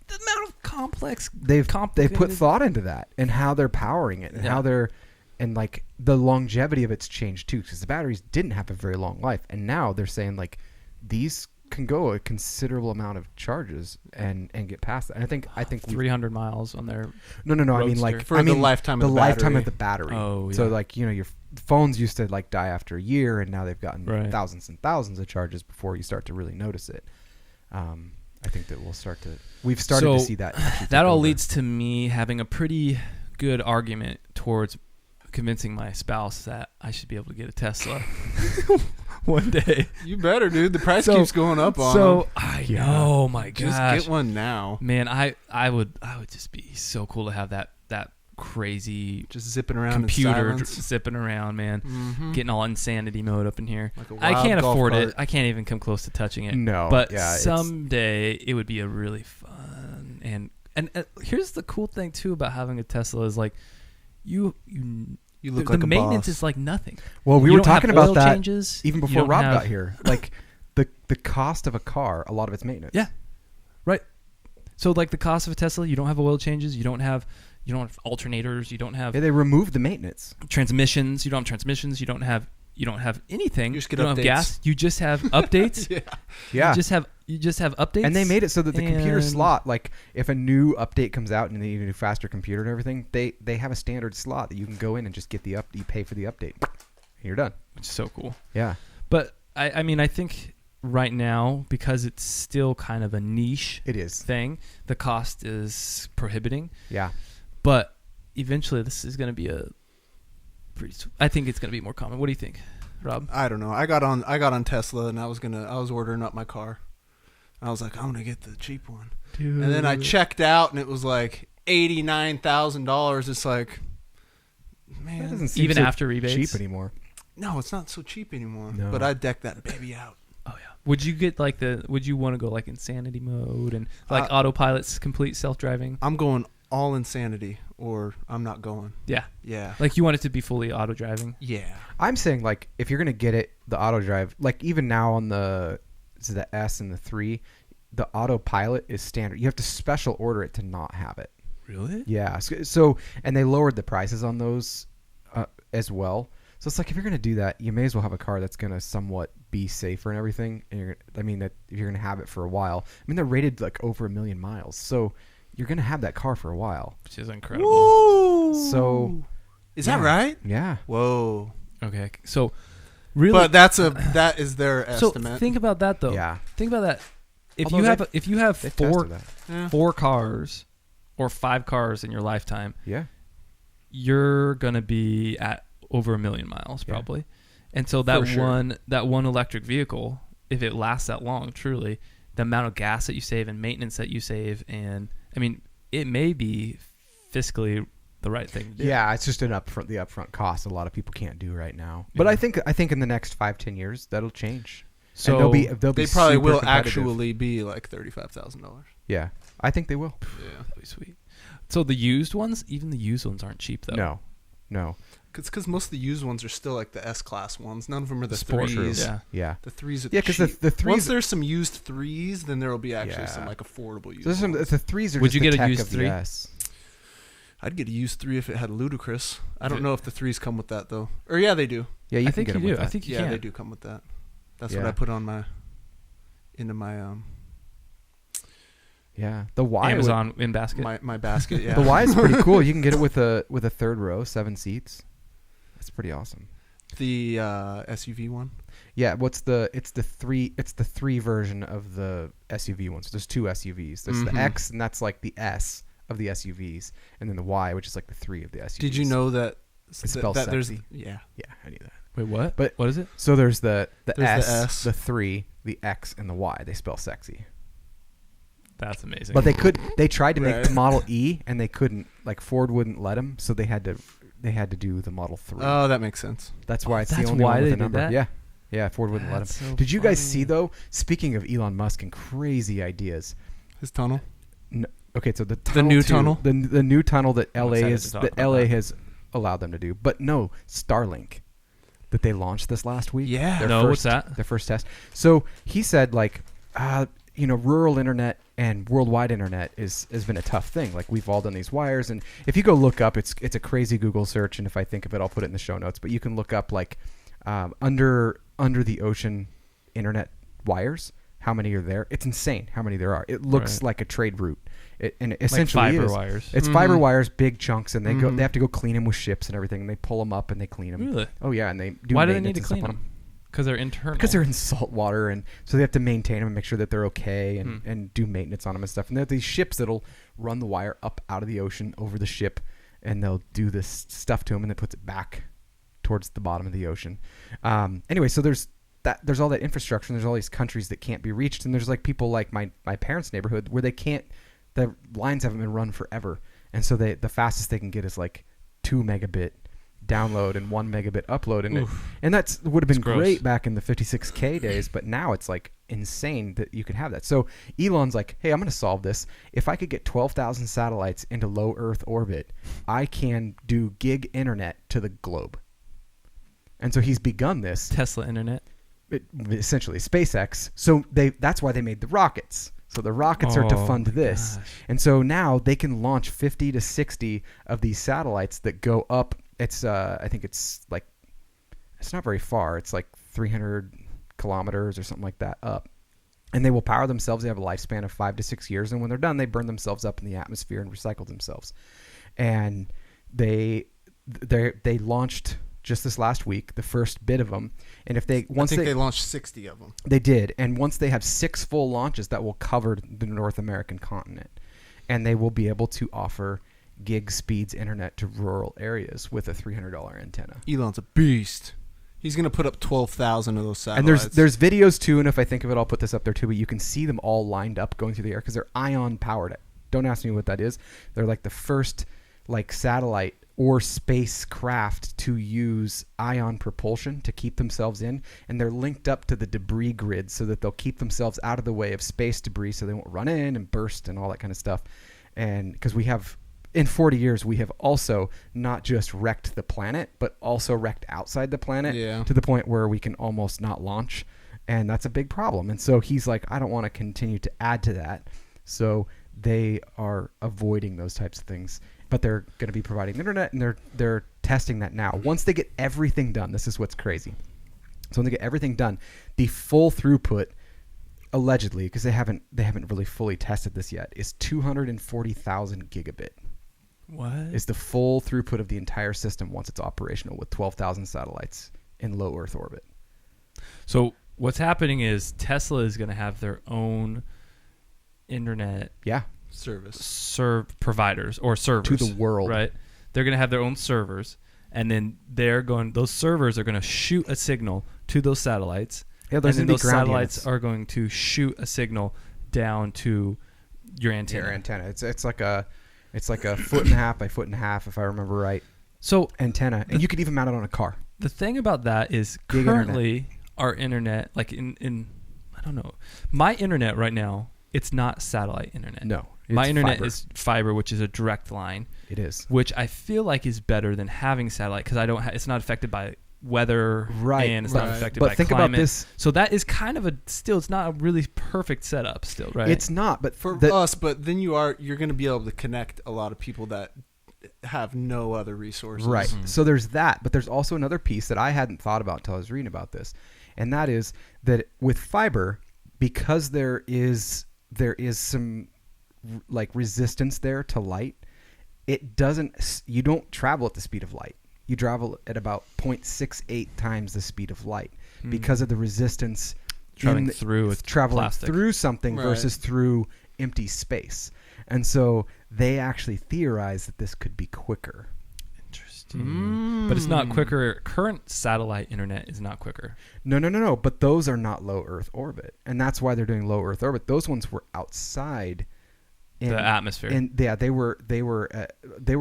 The amount of complex. They've put complicated- thought into that and how they're powering it and Yeah. how they're, and like the longevity of it's changed too, because the batteries didn't have a very long life, and now they're saying like these can go a considerable amount of charges and get past that. And I think 300 miles on their. no I mean like For the lifetime of the lifetime battery. of the battery. Oh, So yeah. like your phones used to like die after a year, and now they've gotten Right. thousands and thousands of charges before you start to really notice it. I think that we've started to see that. actually That take all over. leads to me having a pretty good argument towards convincing my spouse that I should be able to get a Tesla. one day. You better, dude. The price So- keeps going up on So them. I Yeah. know, my Just gosh, get one now. man. I would just be so cool to have that crazy Just zipping around computer in silence. zipping around, man. Mhm. Getting all insanity mode up in here. Like a I wild can't golf afford cart. it. I can't even come close to touching it. No, But yeah, it's- someday it would be a really fun and here's the cool thing too about having a Tesla is like you You look the like a maintenance boss. is like nothing. Well, we You were don't have talking about oil that changes, even you before don't Rob have- got here. Like the cost of a car, a lot of it's maintenance. Yeah. Right. So like the cost of a Tesla, you don't have oil changes, you don't have alternators, you don't have Yeah, they removed the maintenance. transmissions, you don't have transmissions, you don't have anything. You just get don't have updates. gas. You just have updates. Yeah. You just have updates. And they made it so that the computer and- slot, like if a new update comes out and they need a new faster computer and everything, they have a standard slot that you can go in and just get you pay for the update. And you're done. which is so cool. Yeah. But I mean I think right now because it's still kind of a niche It is. thing, the cost is prohibiting. Yeah. But eventually this is going to be I think it's going to be more common. What do you think, Rob? I don't know. I got on Tesla and I was ordering up my car. I was like, I'm gonna get the cheap one. Dude. And then I checked out and it was like $89,000. It's like, That man, doesn't seem even so after rebates. cheap anymore. no, it's not so cheap anymore. No. But I decked that baby out. Oh yeah. Would you get like would you want to go like insanity mode and like autopilot's complete self-driving? I'm going all insanity or I'm not going. Yeah. Yeah. Like you want it to be fully auto driving? Yeah. I'm saying like if you're gonna get it, the auto drive, like even now on the S and the 3, the autopilot is standard. You have to special order it to not have it. Really? Yeah. So and they lowered the prices on those as well. So it's like if you're gonna do that, you may as well have a car that's gonna somewhat be safer and everything. And that if you're gonna have it for a while. I mean they're rated like over 1 million miles, so you're gonna have that car for a while. Which is incredible. Woo! So Is yeah. that right? Yeah. Whoa. Okay. So really But that is their so estimate. think about that though. Yeah. Think about that. If Although you have They four tested that. Yeah. 4 cars or 5 cars in your lifetime, Yeah. you're going to be at over 1 million miles Yeah. probably. And so For sure. that one electric vehicle, if it lasts that long, truly, the amount of gas that you save and maintenance that you save, and I mean, it may be fiscally the right thing to do. Yeah, it's just the upfront cost a lot of people can't do right now. But Yeah. I think in the next 5-10 years that'll change. So and they'll be They probably super will competitive. actually be like $35,000. Yeah, I think they will. Yeah. that'd be sweet. So the used ones, even the used ones aren't cheap though. No. Because most of the used ones are still like the S-Class ones. None of them are the Sport, threes. yeah. Yeah. The threes are Yeah, the 'cause cheap. the threes- Once there's some used threes, then there will be actually Yeah. some like affordable used So there's ones. the threes are Would just you the get a tech used of the three? S. I'd get a used 3 if it had Ludacris. I don't know if the 3s come with that though. Or yeah, they do. Yeah, you I can think get you them with do. I that. think you Yeah, can. they do come with that. That's Yeah. what I put on into my Yeah, the Y Amazon in basket. my basket. Yeah. The Y is pretty cool. You can get it with a third row, 7 seats. That's pretty awesome. The SUV one. Yeah, it's the 3 version of the SUV one. So there's 2 SUVs. There's Mhm. the X, and that's like the S of the SUVs, and then the Y, which is like the 3 of the SUVs. Did you know that spells that there's sexy. yeah. Yeah, I knew that. Wait, what? But- what is it? So there's the There's the S, S. the 3, the X, and the Y. They spell sexy. That's amazing. But they tried to make Right. the Model E, and they couldn't. Like Ford wouldn't let them, so they had to do the Model 3. Oh, that makes sense. That's why it's that's the only why one with they a did number. that? Yeah, yeah. Ford wouldn't let That's them. so Did you guys see funny. though? Speaking of Elon Musk and crazy ideas. His tunnel. Okay, so the tunnel new to- tunnel? the new tunnel that I'm LA excited to talk about LA that. has allowed them to do, but no Starlink that they launched this last week. Yeah. Their No, what's first- that? Their first test. So he said like, rural internet and worldwide internet has been a tough thing. Like we've all done these wires, and if you go look up, it's a crazy Google search, and if I think of it, I'll put it in the show notes. But you can look up like under the ocean internet wires. How many are there? It's insane how many there are. It looks Right. like a trade route. And it Like essentially fiber is. wires. It's fiber Mhm. wires, big chunks, and they Mhm. have to go clean them with ships and everything. And they pull them up and they clean them. Really? Oh yeah, and they do. Why do they need maintenance to and clean stuff on them? Because they're internal. because they're in salt water, and so they have to maintain them and make sure that they're okay, and, Hmm. and do maintenance on them and stuff. And they have these ships that'll run the wire up out of the ocean over the ship, and they'll do this stuff to them, and then puts it back towards the bottom of the ocean. Anyway, so there's there's all that infrastructure, and there's all these countries that can't be reached, and there's like people like my parents' neighborhood where they can't. The lines haven't been run forever, and so the fastest they can get is like 2 megabit download and 1 megabit upload, and that's would have been great back in the 56K days, but now it's like insane that you can have that. So Elon's like, hey, I'm going to solve this. If I could get 12,000 satellites into low Earth orbit, I can do gig internet to the globe. And so he's begun this Tesla internet. Essentially SpaceX. So that's why they made the rockets. So the rockets are to fund this. Gosh. And so now they can launch 50 to 60 of these satellites that go up. It's I think it's like, it's not very far. It's like 300 kilometers or something like that up. And they will power themselves. They have a lifespan of 5 to 6 years. And when they're done, they burn themselves up in the atmosphere and recycle themselves. And they launched just this last week the first bit of them, and if they they launched 60 of them. They did, and once they have 6 full launches, that will cover the North American continent, and they will be able to offer gig speeds internet to rural areas with a $300 antenna. Elon's a beast. He's gonna put up 12,000 of those satellites. And there's videos too, and if I think of it, I'll put this up there too. But you can see them all lined up going through the air because they're ion powered. Don't ask me what that is. They're like the first like satellite or spacecraft to use ion propulsion to keep themselves in, and they're linked up to the debris grid so that they'll keep themselves out of the way of space debris so they won't run in and burst and all that kind of stuff. And because we have, in 40 years, we have also not just wrecked the planet, but also wrecked outside the planet to the point where we can almost not launch, and that's a big problem. And so he's like, I don't want to continue to add to that. So they are avoiding those types of things. But they're going to be providing the internet, and they're testing that now. Once they get everything done, this is what's crazy. So when they get everything done, the full throughput, allegedly, because they haven't really fully tested this yet, is 240,000 gigabit. What? Is the full throughput of the entire system once it's operational with 12,000 satellites in low Earth orbit. So what's happening is Tesla is going to have their own internet. Yeah. Providers or servers to the world, right? They're going to have their own servers, and then those servers are going to shoot a signal to those satellites. Yeah, and then those satellites are going to shoot a signal down to your antenna. Your antenna. It's like a foot and a half by foot and a half, if I remember right. So antenna, and you could even mount it on a car. The thing about that is currently our internet, like in I don't know, my internet right now, it's not satellite internet. No. My internet is fiber, which is a direct line. It is. Which I feel like is better than having satellite because it's not affected by weather, and it's not affected by climate. But think about this. So that is kind of it's not a really perfect setup still, right? It's not, but for us, but then you're going to be able to connect a lot of people that have no other resources. Right. Mm-hmm. So there's that, but there's also another piece that I hadn't thought about until I was reading about this, and that is that with fiber, because there is some like resistance there to light, you don't travel at the speed of light. You travel at about 0.68 times the speed of light because of the resistance traveling through something versus through empty space. And so they actually theorize that this could be quicker. Interesting. But it's not quicker. Current satellite internet is not quicker. No. But those are not low Earth orbit, and that's why they're doing low Earth orbit. Those ones were outside the atmosphere. And yeah, they were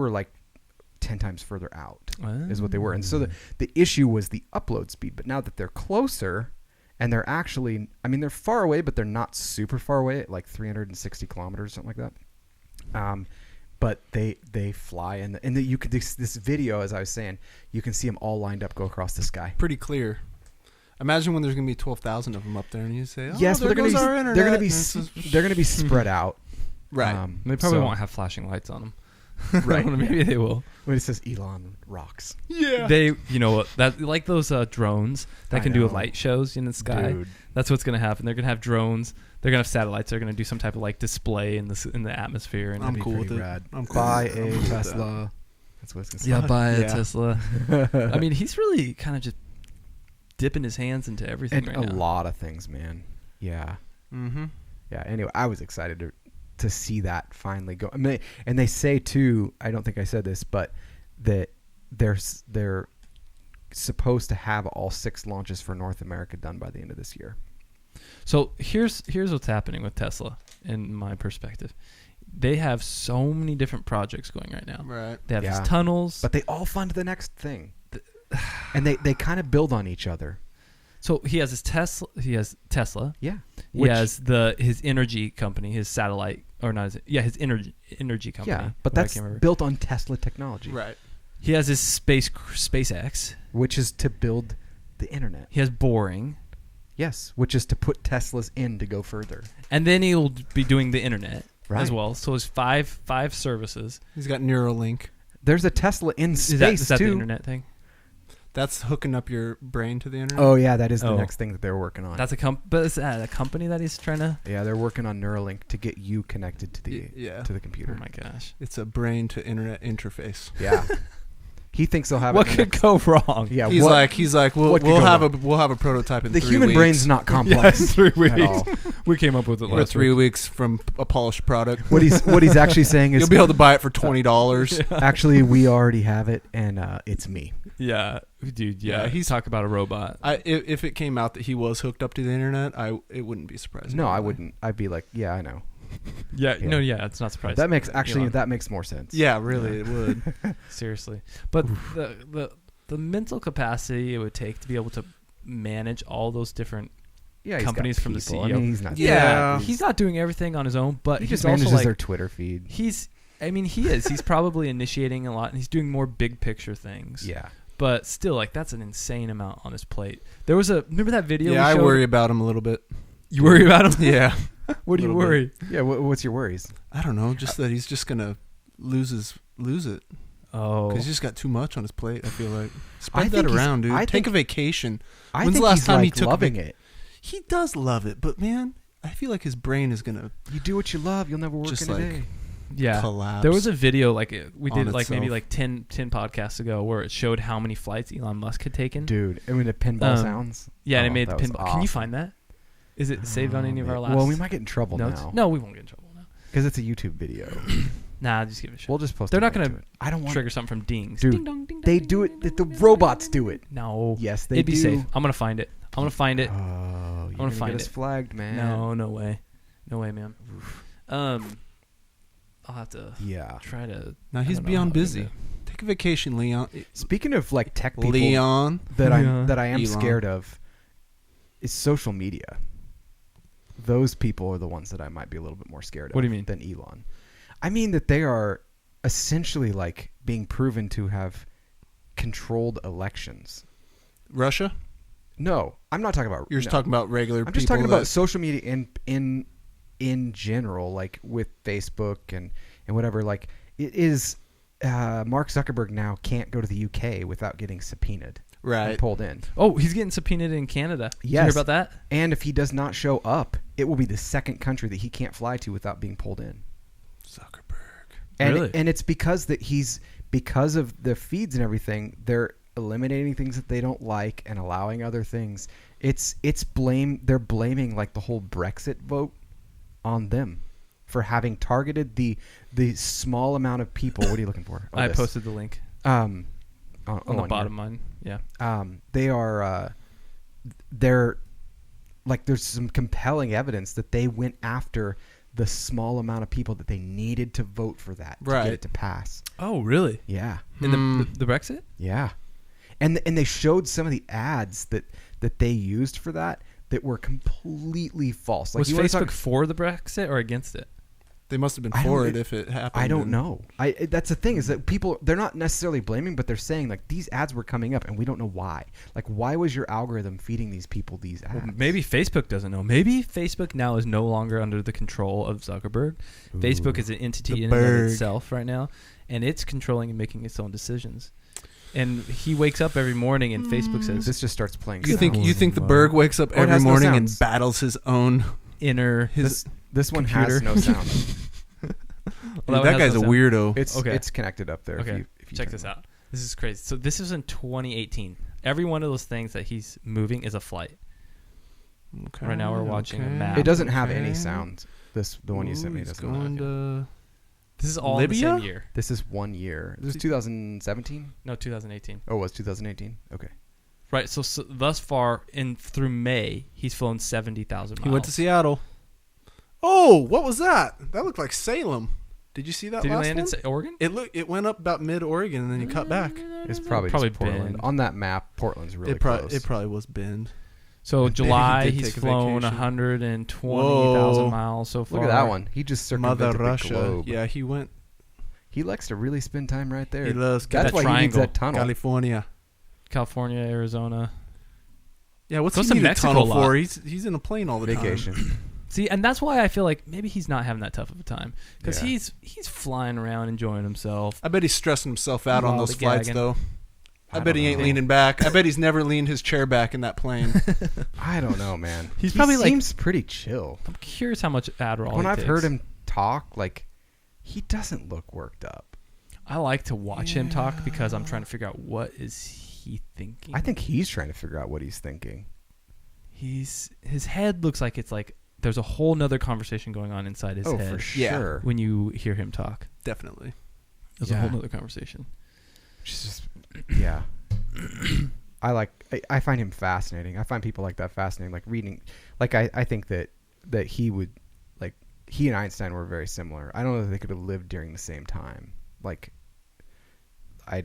like 10 times further out is what they were. And so the issue was the upload speed. But now that they're closer, and they're actually, they're far away, but they're not super far away, at like 360 kilometers, something like that. But they fly, and you could this video, as I was saying, you can see them all lined up go across the sky. Pretty clear. Imagine when there's going to be 12,000 of them up there, and you say, yes, but they're going to be spread out. Right. They probably won't have flashing lights on them. Right. Maybe they will. When it says Elon rocks. Yeah. They, that like those drones that can do light shows in the sky. Dude. That's what's going to happen. They're going to have drones. They're going to have satellites. They're going to do some type of like display in the atmosphere. And I'm cool with it. I'm cool. Buy a Tesla. That's what it's going to say. Yeah, buy a Tesla. He's really kind of just dipping his hands into everything right now. A lot of things, man. Yeah. Mm-hmm. Yeah. Anyway, I was excited to see that finally go. And they say too, I don't think I said this, but that they're supposed to have all 6 launches for North America done by the end of this year. So here's what's happening with Tesla, in my perspective. They have so many different projects going right now. Right. They have these tunnels. But they all fund the next thing. And they kind of build on each other. So he has his Tesla. He has Tesla. Yeah. He has his energy company, his satellite, or not his energy company. Yeah, but that's built on Tesla technology. Right. He has his SpaceX, which is to build the internet. He has Boring. Yes, which is to put Teslas in to go further. And then he'll be doing the internet as Right. well. So it's five services. He's got Neuralink. There's a Tesla in space Is that too. the internet thing? That's hooking up your brain to the internet. Oh yeah, that is the Oh. next thing that they're working on. That's but is that a company that he's trying to? Yeah, they're working on Neuralink to get you connected to the to the Oh computer. my gosh! It's a brain to internet interface. Yeah. He thinks they'll have What it. could go wrong? Yeah, He's like what could we'll go have wrong? a prototype in the 3 human weeks. brain's not complex 3 weeks. at all. We came up with it Or last 3 week. weeks from a polished product. What he's actually saying is You'll be able to buy it for $20. actually we already have it and it's me. Yeah, dude. Yeah, Yeah, he's talking about a robot. If it came out that he was hooked up to the internet, it wouldn't be surprising. No, I wouldn't. I'd be like, yeah, I know. Yeah, Yeah. no, yeah, it's not surprising. That makes Elon. that makes more sense. Yeah, really, it would. Seriously, but the mental capacity it would take to be able to manage all those different Yeah, he's got companies from the people. CEO. I mean, he's not. Yeah. he's not doing everything on his own, but He he's just also manages like their Twitter feed. he is. He's probably initiating a lot, and he's doing more big picture things. Yeah. But still, like that's an insane amount on his plate. There was remember that video? Yeah, I we showed? worry about him a little bit. You worry about him? Yeah. What do you Little worry? Yeah. What's your worries? I don't know, just that he's just gonna lose it Oh, because he's just got too much on his plate. I feel like I spread think that he's- around, dude. I Take think- a vacation. I When's think the last he's time he like took a loving it. He does love it, but man, I feel like his brain is gonna You do what you love, you'll never work Just in a like- day. yeah. collapse. There was a video like we on did like maybe itself. like 10 podcasts ago where it showed how many flights Elon Musk had taken. Dude, I mean the pinball sounds. Yeah, and it Oh, made the that was pinball. Can you awesome. find that? Is it saved on any of our last? Well, we might get in trouble notes? now. No, we won't get in trouble now. Because it's a YouTube video. Nah, just give it a shot. We'll just post They're a not link gonna to it. I don't want Trigger something from dings. Dude, Ding dong, ding dong, They ding do dong, it. ding The dong, ding robots dong, do ding it. No. Yes, they It'd be do. safe. I'm gonna find it. I'm gonna find it. Oh, you're gonna find get us it. flagged, man. No way. No way, man. I'll have to Yeah. try to. Now I he's don't know beyond how to do busy. that. Take a vacation, Leon. Speaking of like tech people Leon. that I am Elon. scared of, is social media. Those people are the ones that I might be a little bit more scared of. What do you mean? Than Elon. I mean that they are essentially like being proven to have controlled elections. Russia? No, I'm not talking about. You're just no. talking about regular people. I'm just talking that- about social media in general, like with Facebook and whatever. Like it is, Mark Zuckerberg now can't go to the UK without getting subpoenaed and Right. pulled in. Oh, he's getting subpoenaed in Canada. Did you Yes. hear about that? And if he does not show up, it will be the second country that he can't fly to without being pulled in. Zuckerberg. And Really? and it's because because of the feeds and everything, they're eliminating things that they don't like and allowing other things. They're blaming like the whole Brexit vote on them for having targeted the small amount of people. What are you looking for? Oh, I this. posted the link on on the bottom line. Yeah. They are they're like there's some compelling evidence that they went after the small amount of people that they needed to vote for that to Right. get it to pass. Oh, really? Yeah. In the Brexit? Yeah. And they showed some of the ads that they used for that were completely false. Like Was you wanna Facebook talk- for the Brexit or against it? They must have been I don't- for it if it happened. I don't and- know. That's the thing is that they're not necessarily blaming, but they're saying like these ads were coming up and we don't know why. Like why was your algorithm feeding these people these ads? Well, maybe Facebook doesn't know. Maybe Facebook now is no longer under the control of Zuckerberg. Facebook is an entity The in and of Berg. itself right now, and it's controlling and making its own decisions. And he wakes up every morning and Facebook says This just starts playing. You think the Berg wakes up Oh, it every has no morning and sounds. battles his own? inner this one computer. has no sound. Well, Dude, that guy's a no sound. weirdo. It's Okay. it's connected up there. Okay, if you check turn this it on. out. This is crazy. So this is in 2018. Every one of those things that he's moving is a flight. Okay, Right now we're watching a map. It doesn't have any okay. sound. The one you sent me Ooh, he's doesn't. going have it. to This is all Libya? in the same year. This is 1 year. This is 2017. No, 2018. Oh, it was 2018. Okay. Right. So thus far, through May, he's flown 70,000 miles. He went to Seattle. Oh, what was that? That looked like Salem. Did you see that Did he last land one? in Oregon? It went up about mid-Oregon, and then he cut back. It's probably just Portland. Bend. On that map, Portland's really It close. probably was Bend. So Maybe he July, did he's take a flown vacation. 120,000 Whoa. miles so far. Look at that one. He just Mother circumvented the Russia. globe. Yeah, he went. He likes to really spend time right there. He loves That's that why he needs triangle. that tunnel. California. California, Arizona. Yeah, what's Goes he to need a Mexico tunnel a lot. for? He's in a plane all the time. Vacation. See, and that's why I feel like maybe he's not having that tough of a time because Yeah. he's flying around enjoying himself. I bet he's stressing himself out on those flights, Lollygagging. though. I I bet don't he ain't know. leaning back. I bet he's never leaned his chair back in that plane. I don't know, man. He's He probably like- seems pretty chill. I'm curious how much Adderall When he I've takes. heard him talk, like, he doesn't look worked up. I like to watch him talk because I'm trying to figure out what is he thinking. I think he's trying to figure out what he's thinking. his head looks like it's like there's a whole nother conversation going on inside his head For Yeah. sure. when you hear him talk. Definitely. There's a whole nother conversation. It's just, yeah. I find him fascinating. I find people like that fascinating. Like reading, like I think that he would, like, he and Einstein were very similar. I don't know if they could have lived during the same time. Like, I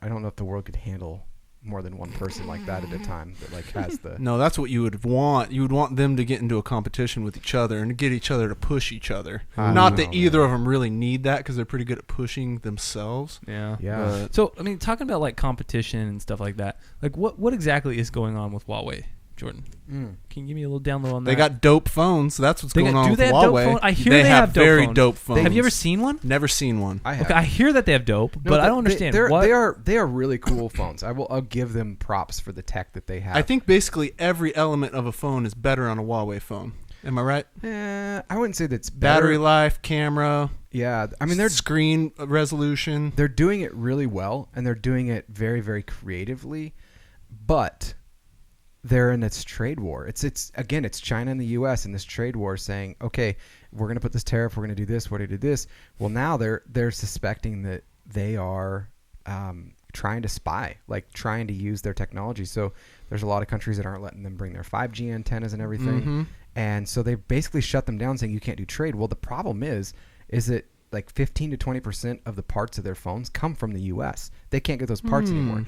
don't know if the world could handle more than one person like that at a time that like has the No, that's what you would want. You would want them to get into a competition with each other and get each other to push each other. I Not don't that know, either man. of them really need that because they're pretty good at pushing themselves. Yeah. Yeah. But So I mean, talking about like competition and stuff like that, like what exactly is going on with Huawei, Jordan? Can you give me a little down low on that? they got dope phones. That's what's They going got- on do with they have dope Huawei. phone? I hear they have dope very phones. dope phones. Have you ever seen one? Never seen one. I have. Okay, I hear that they have dope, No, but I don't understand. They are really cool phones. I'll give them props for the tech that they have. I think basically every element of a phone is better on a Huawei phone. Am I right? I wouldn't say that's better. Battery life, camera. Yeah, I mean they're screen resolution. they're doing it really well, and they're doing it very, very creatively, but they're in this trade war. It's China and the U.S. in this trade war saying, okay, we're going to put this tariff, we're going to do this, we're going to do this. Well, now they're suspecting that they are trying to spy, like trying to use their technology. So there's a lot of countries that aren't letting them bring their 5G antennas and everything, Mm-hmm. and so they basically shut them down, saying you can't do trade. Well, the problem is that like 15 to 20% of the parts of their phones come from the U.S. They can't get those parts anymore.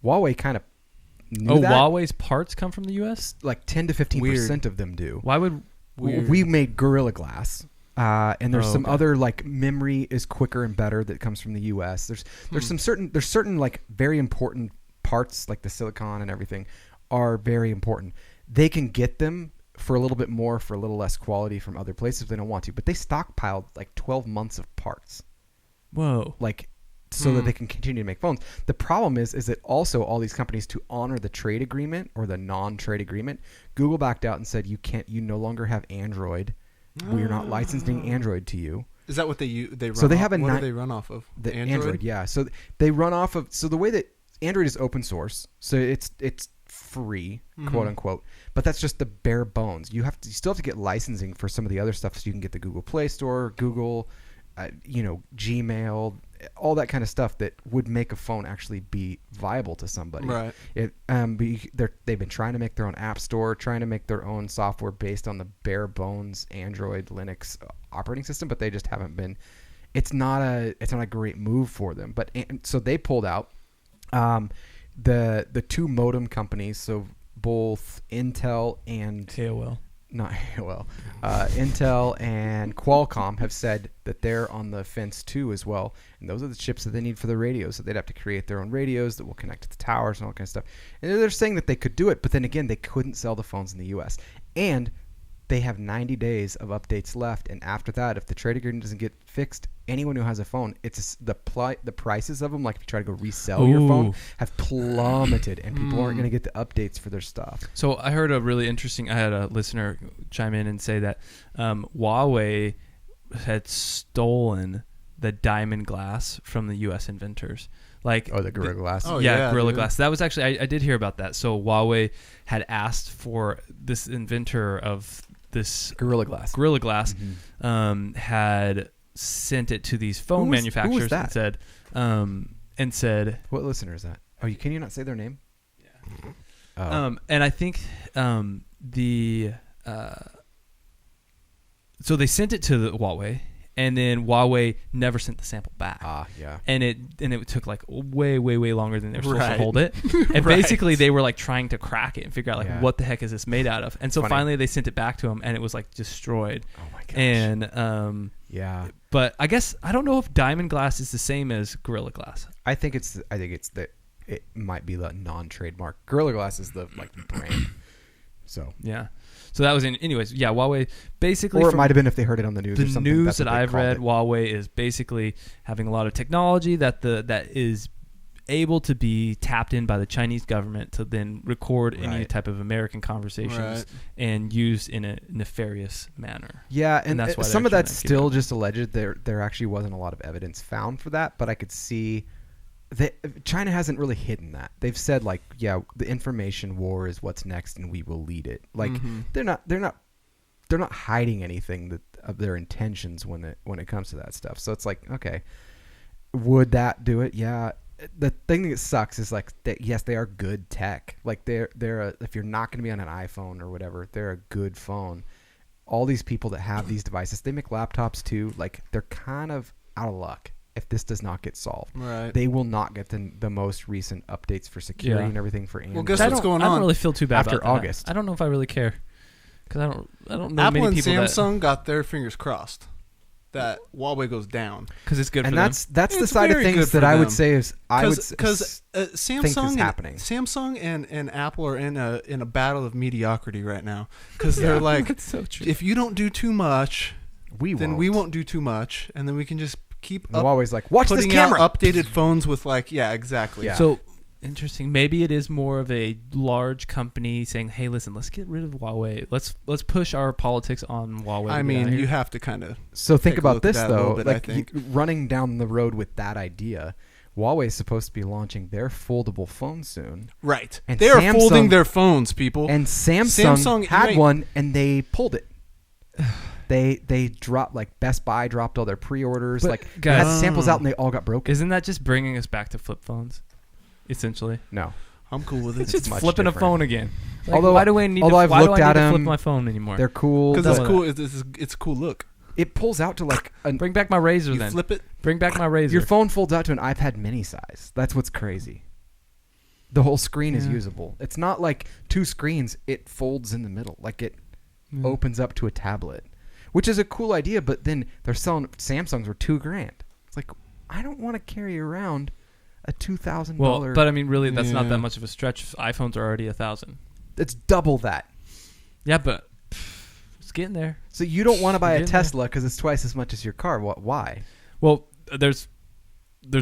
Huawei kind of knew that. Huawei's parts come from the U.S. Like 10 to 15% of them do. Why would We made Gorilla Glass, and there's some okay. other like memory is quicker and better that comes from the U.S. There's certain like very important parts like the silicon and everything are very important. They can get them for a little bit more for a little less quality from other places if they don't want to, but they stockpiled like 12 months of parts. Whoa. Like so that they can continue to make phones. The problem is that also all these companies, to honor the trade agreement or the non-trade agreement, Google backed out and said you no longer have Android. We're not licensing Android to you. Is that what they use? They run So they off, have a what do ni- they run off of? The Android, yeah. So they run off of, so the way that Android is open source, so it's free, quote unquote, but that's just the bare bones. You still have to get licensing for some of the other stuff, so you can get the Google Play Store, Google, Gmail, all that kind of stuff that would make a phone actually be viable to somebody. Right. They've been trying to make their own app store, trying to make their own software based on the bare bones Android, Linux operating system, but they just haven't been. It's not a great move for them. But so they pulled out. The two modem companies, so both Intel and AOL. not AOL, Intel and Qualcomm have said that they're on the fence too as well. And those are the chips that they need for the radios. So they'd have to create their own radios that will connect to the towers and all that kind of stuff. And they're saying that they could do it, but then again, they couldn't sell the phones in the U.S. And they have 90 days of updates left. And after that, if the trade agreement doesn't get fixed, anyone who has a phone, the prices of them, like if you try to go resell your phone, have plummeted, and people aren't going to get the updates for their stuff. So I heard I had a listener chime in and say that Huawei had stolen the diamond glass from the U.S. inventors. Like, Oh, the Gorilla Glass. Oh, yeah, yeah, Gorilla dude. Glass. That was actually I did hear about that. So Huawei had asked for this inventor of this Gorilla Glass. Gorilla Glass had sent it to these phone Who was manufacturers that? and said, What listener is that? Oh, can you not say their name? Yeah. Oh. And I think so they sent it to the Huawei, and then Huawei never sent the sample back. Yeah. And it took like way longer than they were supposed to Right. hold it. And Right. basically they were like trying to crack it and figure out like Yeah. what the heck is this made out of. And so Funny. finally they sent it back to them, and it was like destroyed. Oh my gosh. And yeah. but I guess I don't know if diamond glass is the same as Gorilla Glass. I think it might be the non-trademark. Gorilla Glass is the brand. So. Yeah. So that was anyways. Yeah, Huawei basically. Or it might have been if they heard it on the news. The or something. news That's what that they I've called read, it. Huawei is basically having a lot of technology that is able to be tapped in by the Chinese government to then record any Right. type of American conversations Right. and used in a nefarious manner. Yeah, And that's why some they're of that's trying to keep still it. just alleged. There actually wasn't a lot of evidence found for that, but I could see that China hasn't really hidden that. They've said like, yeah, the information war is what's next, and we will lead it. Like they're not hiding anything of their intentions when it comes to that stuff. So it's like, okay, would that do it? Yeah. The thing that sucks is like that. Yes, they are good tech. Like if you're not going to be on an iPhone or whatever, they're a good phone. All these people that have these devices, they make laptops too. Like they're kind of out of luck if this does not get solved. Right. They will not get the most recent updates for security Yeah. and everything for Android. Well, guess I what's don't- going I don't on? really feel too bad After about that. August. I don't know if I really care because I don't know Apple many and people Samsung got their fingers crossed that Huawei goes down. because it's good and for that's them. the It's side of very things good that for I would them. say is Because Samsung happening. Samsung and Apple are in a battle of mediocrity right now because they're like, That's so true. if you don't do too much, then we won't do too much, and then we can just keep And Huawei's like, watch this putting camera. out updated phones with like, yeah, exactly. Yeah. So interesting. Maybe it is more of a large company saying, "Hey, listen, let's get rid of Huawei. Let's push our politics on Huawei." I mean, you have to kind of So think take a about look at this that a little though, bit, I like think. running down the road with that idea. Huawei is supposed to be launching their foldable phone soon, right. And They are Samsung- folding their phones, people. and Samsung had you one and they pulled it. They dropped, like Best Buy dropped all their pre-orders, But, like guys- had samples out and they all got broken. Isn't that just bringing us back to flip phones? Essentially, No, I'm cool with it's it just much flipping different. a phone again. Like, Although- why do I need? although I've why do looked I at need to flip them, my phone anymore? they're cool. because Done it's with cool. It's a cool look. It pulls out to like Bring back my razor You then. flip it. Bring back my razor. your phone folds out to an iPad mini size. That's what's crazy. The whole screen is Yeah. usable. It's not like two screens. It folds in the middle. Like it Yeah. opens up to a tablet, which is a cool idea. But then they're selling Samsungs for $2,000. It's like, I don't want to carry around a $2,000. Well, but I mean, really, that's not Yeah. that much of a stretch. iPhones are already $1,000. it's double that. Yeah, but it's getting there. So you don't want to buy a Getting there. Tesla because it's twice as much as your car. Why? Well, there's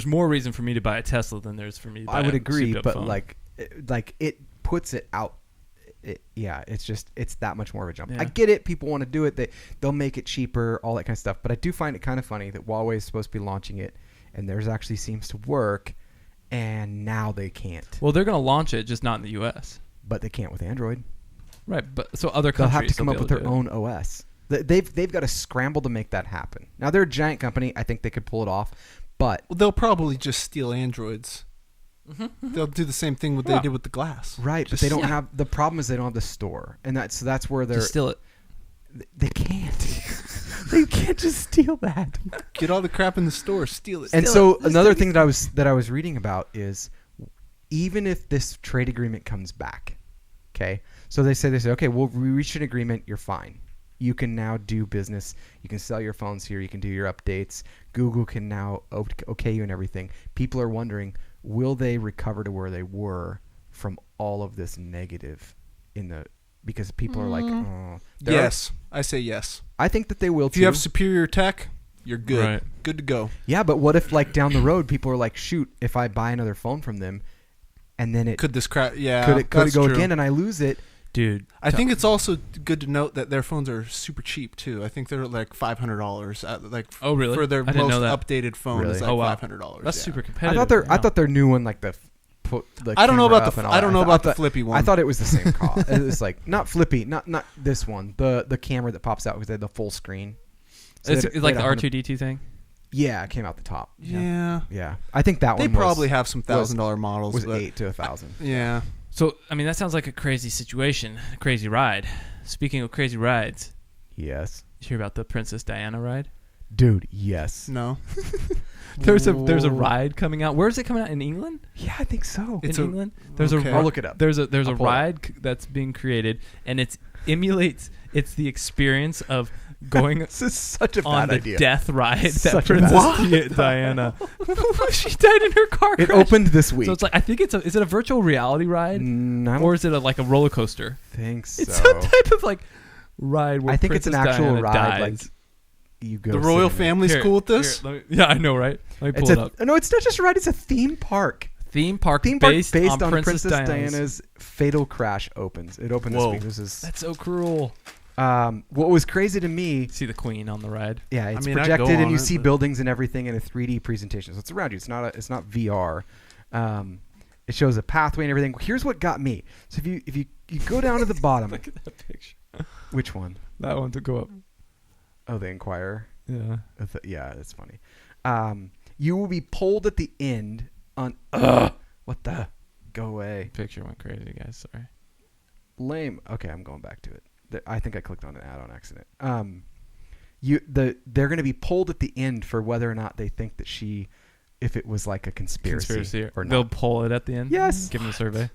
more reason for me to buy a Tesla than there's for me to buy I would a agree, souped-up but phone. like it puts it out. It's that much more of a jump. Yeah. I get it. People want to do it. They'll make it cheaper, all that kind of stuff. But I do find it kind of funny that Huawei is supposed to be launching it, and theirs actually seems to work, and now they can't. Well, they're going to launch it, just not in the U.S. But they can't with Android. Right, but so other They'll countries have to come will up be with able their to own OS. They've got to scramble to make that happen. Now they're a giant company. I think they could pull it off, but Well, they'll probably just steal Androids. They'll do the same thing what Yeah. they did with the glass. right. But Just- they don't yeah. have the problem is they don't have the store, and that's where they're Just steal it. they can't. They can't just steal that. Get all the crap in the store, steal it. And Steal so another thing that I was reading about is even if this trade agreement comes back, okay, so they say okay, well, we reached an agreement, you're fine. You can now do business. You can sell your phones here. You can do your updates. Google can now okay you and everything. People are wondering, will they recover to where they were from all of this negative because people are like, oh, Yes, I say yes. I think that they will If too. you have superior tech, you're good. Right. Good to go. Yeah, but what if like down the road people are like, shoot, if I buy another phone from them, and then it Could this crap? Yeah, could it that's go true. again and I lose it? Dude. I think it's also good to note that their phones are super cheap too. I think they're like $500 Oh, really? for their I didn't most know that. updated phone Really? is like Oh, wow. $500. That's yeah. super I competitive. thought their new one like the I don't know camera about up the and all I don't that. know about the thought- flippy one. I thought it was the same cost. It's like not flippy, not this one. The camera that pops out because they had the full screen. So It's they had like the 100 R2D2 thing. Yeah, it came out the top. Yeah. Yeah, I think that They one probably have some $1,000 models. was but 8 to 1,000. Yeah. So I mean, that sounds like a crazy situation, a crazy ride. Speaking of crazy rides, Yes, you hear about the Princess Diana ride? dude. Yes. No. There's a ride coming out. Where is it coming out? In England? Yeah, I think so. It's in a- England. There's okay. I'll look it up. There's a I'll pull it up. ride that's being created, and it emulates. It's the experience of going This is such a on bad the idea. death ride that Such a Princess bad- Diana. She died in her car It crash. opened this week. So it's like, I think is it a virtual reality ride, I don't or is it like a roller coaster? think so. It's some type of like ride where I think it's an Princess actual Diana ride. Like dies. you go. The royal sit in it. family's Here, cool with this? here, yeah, I know, right? Let me It's pull it up. no, it's not just a ride. It's a theme park. Theme park Based on on Princess Diana's fatal crash opens. It opened Whoa. this week. This is That's so cruel. what was crazy to me. See the Queen on the ride. Yeah, it's mean, I'd projected go and on you it, see but- buildings and everything in a 3D presentation. So it's around you. It's not VR. It shows a pathway and everything. Here's what got me. So if you go down to the bottom, Look at that picture. which one? That one to go up. Oh, the Inquirer. Yeah. Yeah, that's funny. You will be pulled at the end on. What the? Go away. Picture went crazy, guys. Sorry. Lame. Okay, I'm going back to it. I think I clicked on an ad on accident. They're going to be pulled at the end for whether or not they think that if it was like a conspiracy or They'll not. pull it at the end. Yes. Give them a survey.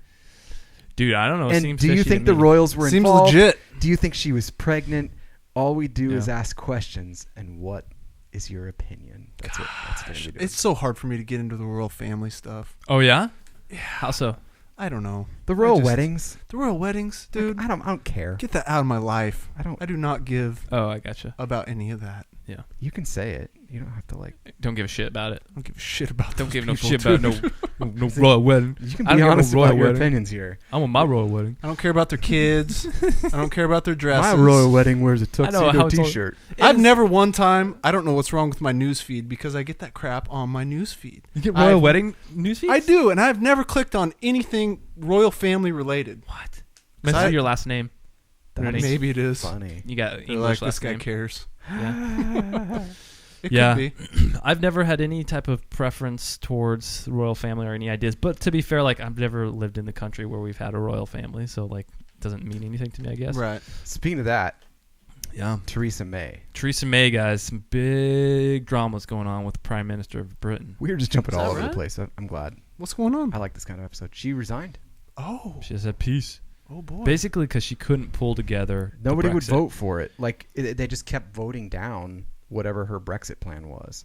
Dude, I don't know. It And seems do you fishy think to the me. royals were Seems involved? legit. Do you think she was pregnant? All we do is Yeah. ask questions, and what is your opinion? That's what they're going to be doing. It's so hard for me to get into the royal family stuff. Oh yeah. Yeah. How so? I don't know. The royal just- weddings, The royal weddings, dude. I don't care. Get that out of my life. I I do not give Oh, I gotcha. about any of that. Yeah. You can say it. You don't have to like. Don't give a shit about it. I don't give a shit about Don't those give no people, shit about dude. no royal wedding. You can I don't be give a honest royal about your wedding. opinions here. I want my royal wedding. I don't care about their kids. I don't care about their dresses. My royal wedding wears a I know how tuxedo it's all- T-shirt. I've never one time. I don't know what's wrong with my news feed because I get that crap on my news feed. You get royal I've- wedding newsfeeds? I do, and I've never clicked on anything royal family related. What? Mention your last name. That's Maybe it is. funny. You got They're English like, this last guy name. cares. Yeah. It Yeah. could be. I've never had any type of preference towards the royal family or any ideas. But to be fair, like I've never lived in the country where we've had a royal family, so like it doesn't mean anything to me, I guess. Right. Speaking of that, Yeah. Theresa May. Theresa May, guys, some big dramas going on with the Prime Minister of Britain. We were just jumping Is all that over the right? place. I'm glad. What's going on? I like this kind of episode. She resigned. Oh. She has had peace. Oh boy. Basically, because she couldn't pull together. the Nobody would Brexit. vote for it. Like they just kept voting down whatever her Brexit plan was,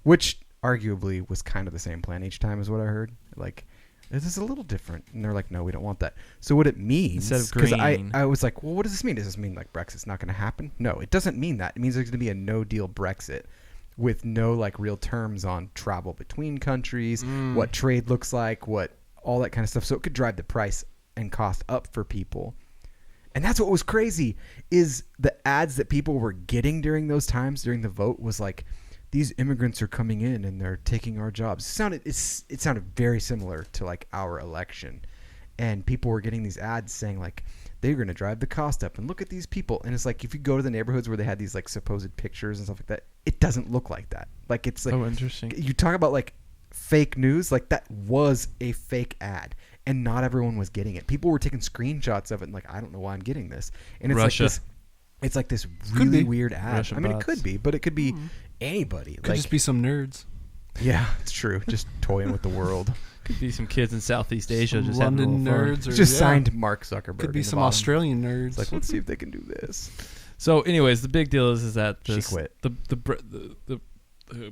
which arguably was kind of the same plan each time, is what I heard. Like this is a little different, and they're like, no, we don't want that. So what it means, Instead of 'cause green. I was like, well, what does this mean? Does this mean like Brexit's not going to happen? No, it doesn't mean that. It means there's going to be a no deal Brexit with no like real terms on travel between countries, what trade looks like, what all that kind of stuff. So it could drive the price and cost up for people. And that's what was crazy is the ads that people were getting during those times during the vote was like, these immigrants are coming in and they're taking our jobs. It sounded very similar to like our election. And people were getting these ads saying like, they're going to drive the cost up and look at these people. And it's like, if you go to the neighborhoods where they had these like supposed pictures and stuff like that, it doesn't look like that. Like it's like, Oh, interesting. you talk about like fake news, like that was a fake ad. And not everyone was getting it. People were taking screenshots of it and like, I don't know why I'm getting this. And it's Russia. like this, it's like this Could really be. weird ad. Russia I mean, bots. it could be, but it could be anybody. Could like, just be some nerds. yeah, it's true. Just toying with the world. Could be some kids in Southeast Asia Some just London having a little fun. nerds, or It's just yeah. signed Mark Zuckerberg. Could be in the some bottom. Australian nerds. It's like, let's see if they can do this. So, anyways, the big deal is that She this, quit. The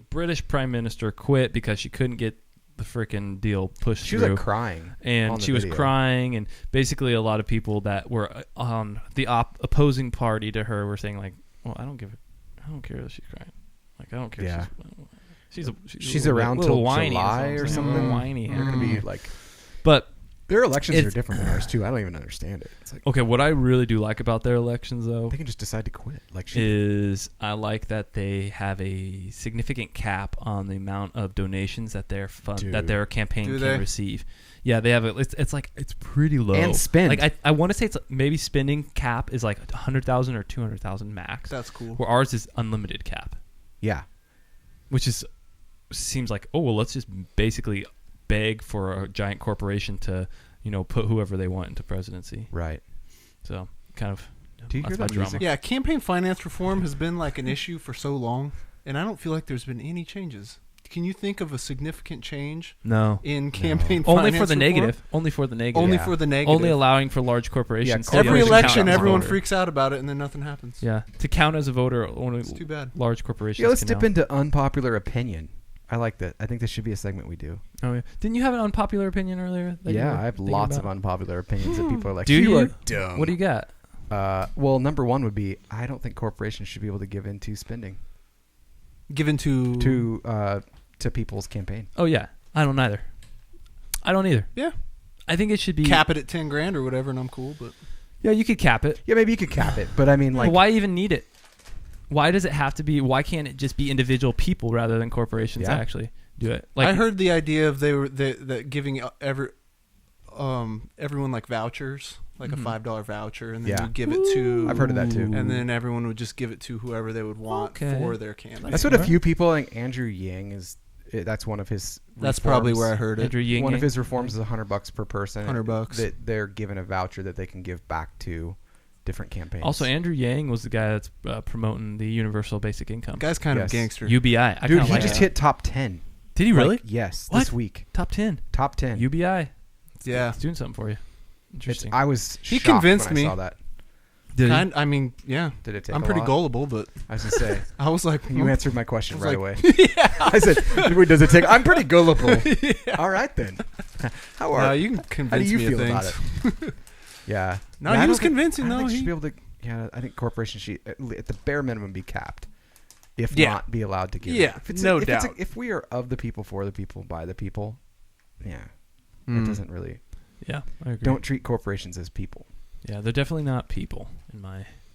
British Prime Minister quit because she couldn't get the freaking deal pushed She was through. like crying. And on the she was video. crying, and basically a lot of people that were on the opposing party to her were saying like, "Well, I don't care that she's crying. Like, I don't care. Yeah. She's She's around little till whiny, July is what or I'm saying. something. A little whiny. They're gonna be like, But Their elections are different than ours too. I don't even understand it. It's like Okay, what I really do like about their elections, though, they can just decide to quit. Like is I like that they have a significant cap on the amount of donations that their campaign can receive. Yeah, they have it's pretty low. And spend. Like I want to say it's maybe spending cap is like 100,000 or 200,000 max. That's cool. Where ours is unlimited cap. Yeah. Which seems like, oh well, let's just basically beg for a giant corporation to, put whoever they want into presidency. Right. So kind of. Do you hear that music? Yeah, campaign finance reform has been like an issue for so long, and I don't feel like there's been any changes. Can you think of a significant change? No. In campaign finance only for the reform? negative. Only for the negative. Only for the negative. Only allowing for large corporations. Yeah, Every to election, count as a everyone voter. freaks out about it, and then nothing happens. Yeah, to count as a voter, only It's too bad. large corporations. Yeah, let's can dip now. into unpopular opinion. I like that. I think this should be a segment we do. Oh yeah. Didn't you have an unpopular opinion earlier? that you Yeah, were I have thinking lots about? of unpopular opinions that people are like, Do you you? are dumb. What do you got? Well, number one would be I don't think corporations should be able to give into spending Given to people's campaign. Oh yeah, I don't either. I don't either. Yeah. I think it should be cap it at 10 grand or whatever, and I'm cool. But Yeah, you could cap it. Yeah, maybe you could cap it, but I mean, like, But why even need it? Why does it have to be? Why can't it just be individual people rather than corporations Yeah. actually do it? I heard the idea of that giving everyone like vouchers, like Mhm. a $5 voucher, and then Yeah. you give it to. I've heard of that too. And then everyone would just give it to whoever they would want Okay. for their campaign. That's what a few people. I think Andrew Yang that's one of his. That's probably reforms. where I heard it. Andrew Yang. One of his reforms is $100 per person. $100. That they're given a voucher that they can give back to different campaigns. Also, Andrew Yang was the guy that's promoting the universal basic income. Guy's kind Yes. of a gangster. UBI. I dude, kinda he like just that. hit top 10. Did he really? Like, yes, What? this week. Top 10. Top 10. UBI. Yeah. It's doing something for you. Interesting. I was. He shocked convinced when I me. saw that. Did he? I mean, yeah. Did it take? I'm a pretty lot? gullible, but I was gonna say. I was like, You answered my question I was right like- away. I said, "Wait, does it take?" I'm pretty gullible. All right then. How are? you can How do convince you me feel of about things. it? Yeah. No, Yeah, he I was don't think- convincing, I don't though. think you He- should be able to. Yeah, I think corporations should, at the bare minimum, be capped, if Yeah. not be allowed to give. Yeah, if it's no if doubt. if we are of the people, for the people, by the people, yeah, Mm. it doesn't really. Yeah, I agree. Don't treat corporations as people. Yeah, they're definitely not people in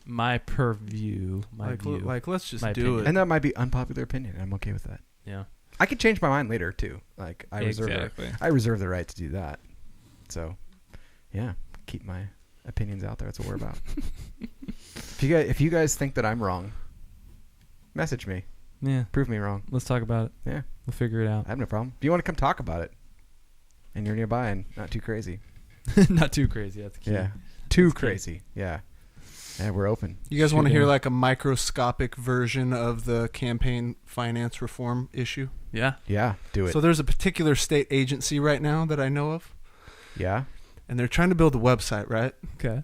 my purview. My view. let's just My do opinion. it. And that might be unpopular opinion. I'm okay with that. Yeah. I could change my mind later too. Like I Exactly. reserve the right to do that. So, yeah, keep my opinions out there. That's what we're about. If you guys think that I'm wrong, message me. Yeah. Prove me wrong. Let's talk about it. Yeah, We'll figure it out. I have no problem. If you want to come talk about it, and you're nearby and not too crazy. Not too crazy. That's key. Yeah, too That's key. crazy. Yeah, yeah, we're open. You guys Shoot want to hear down. like a microscopic version of the campaign finance reform issue? Yeah. Yeah, do it. So there's a particular state agency right now that I know of, Yeah, and they're trying to build a website, right? Okay.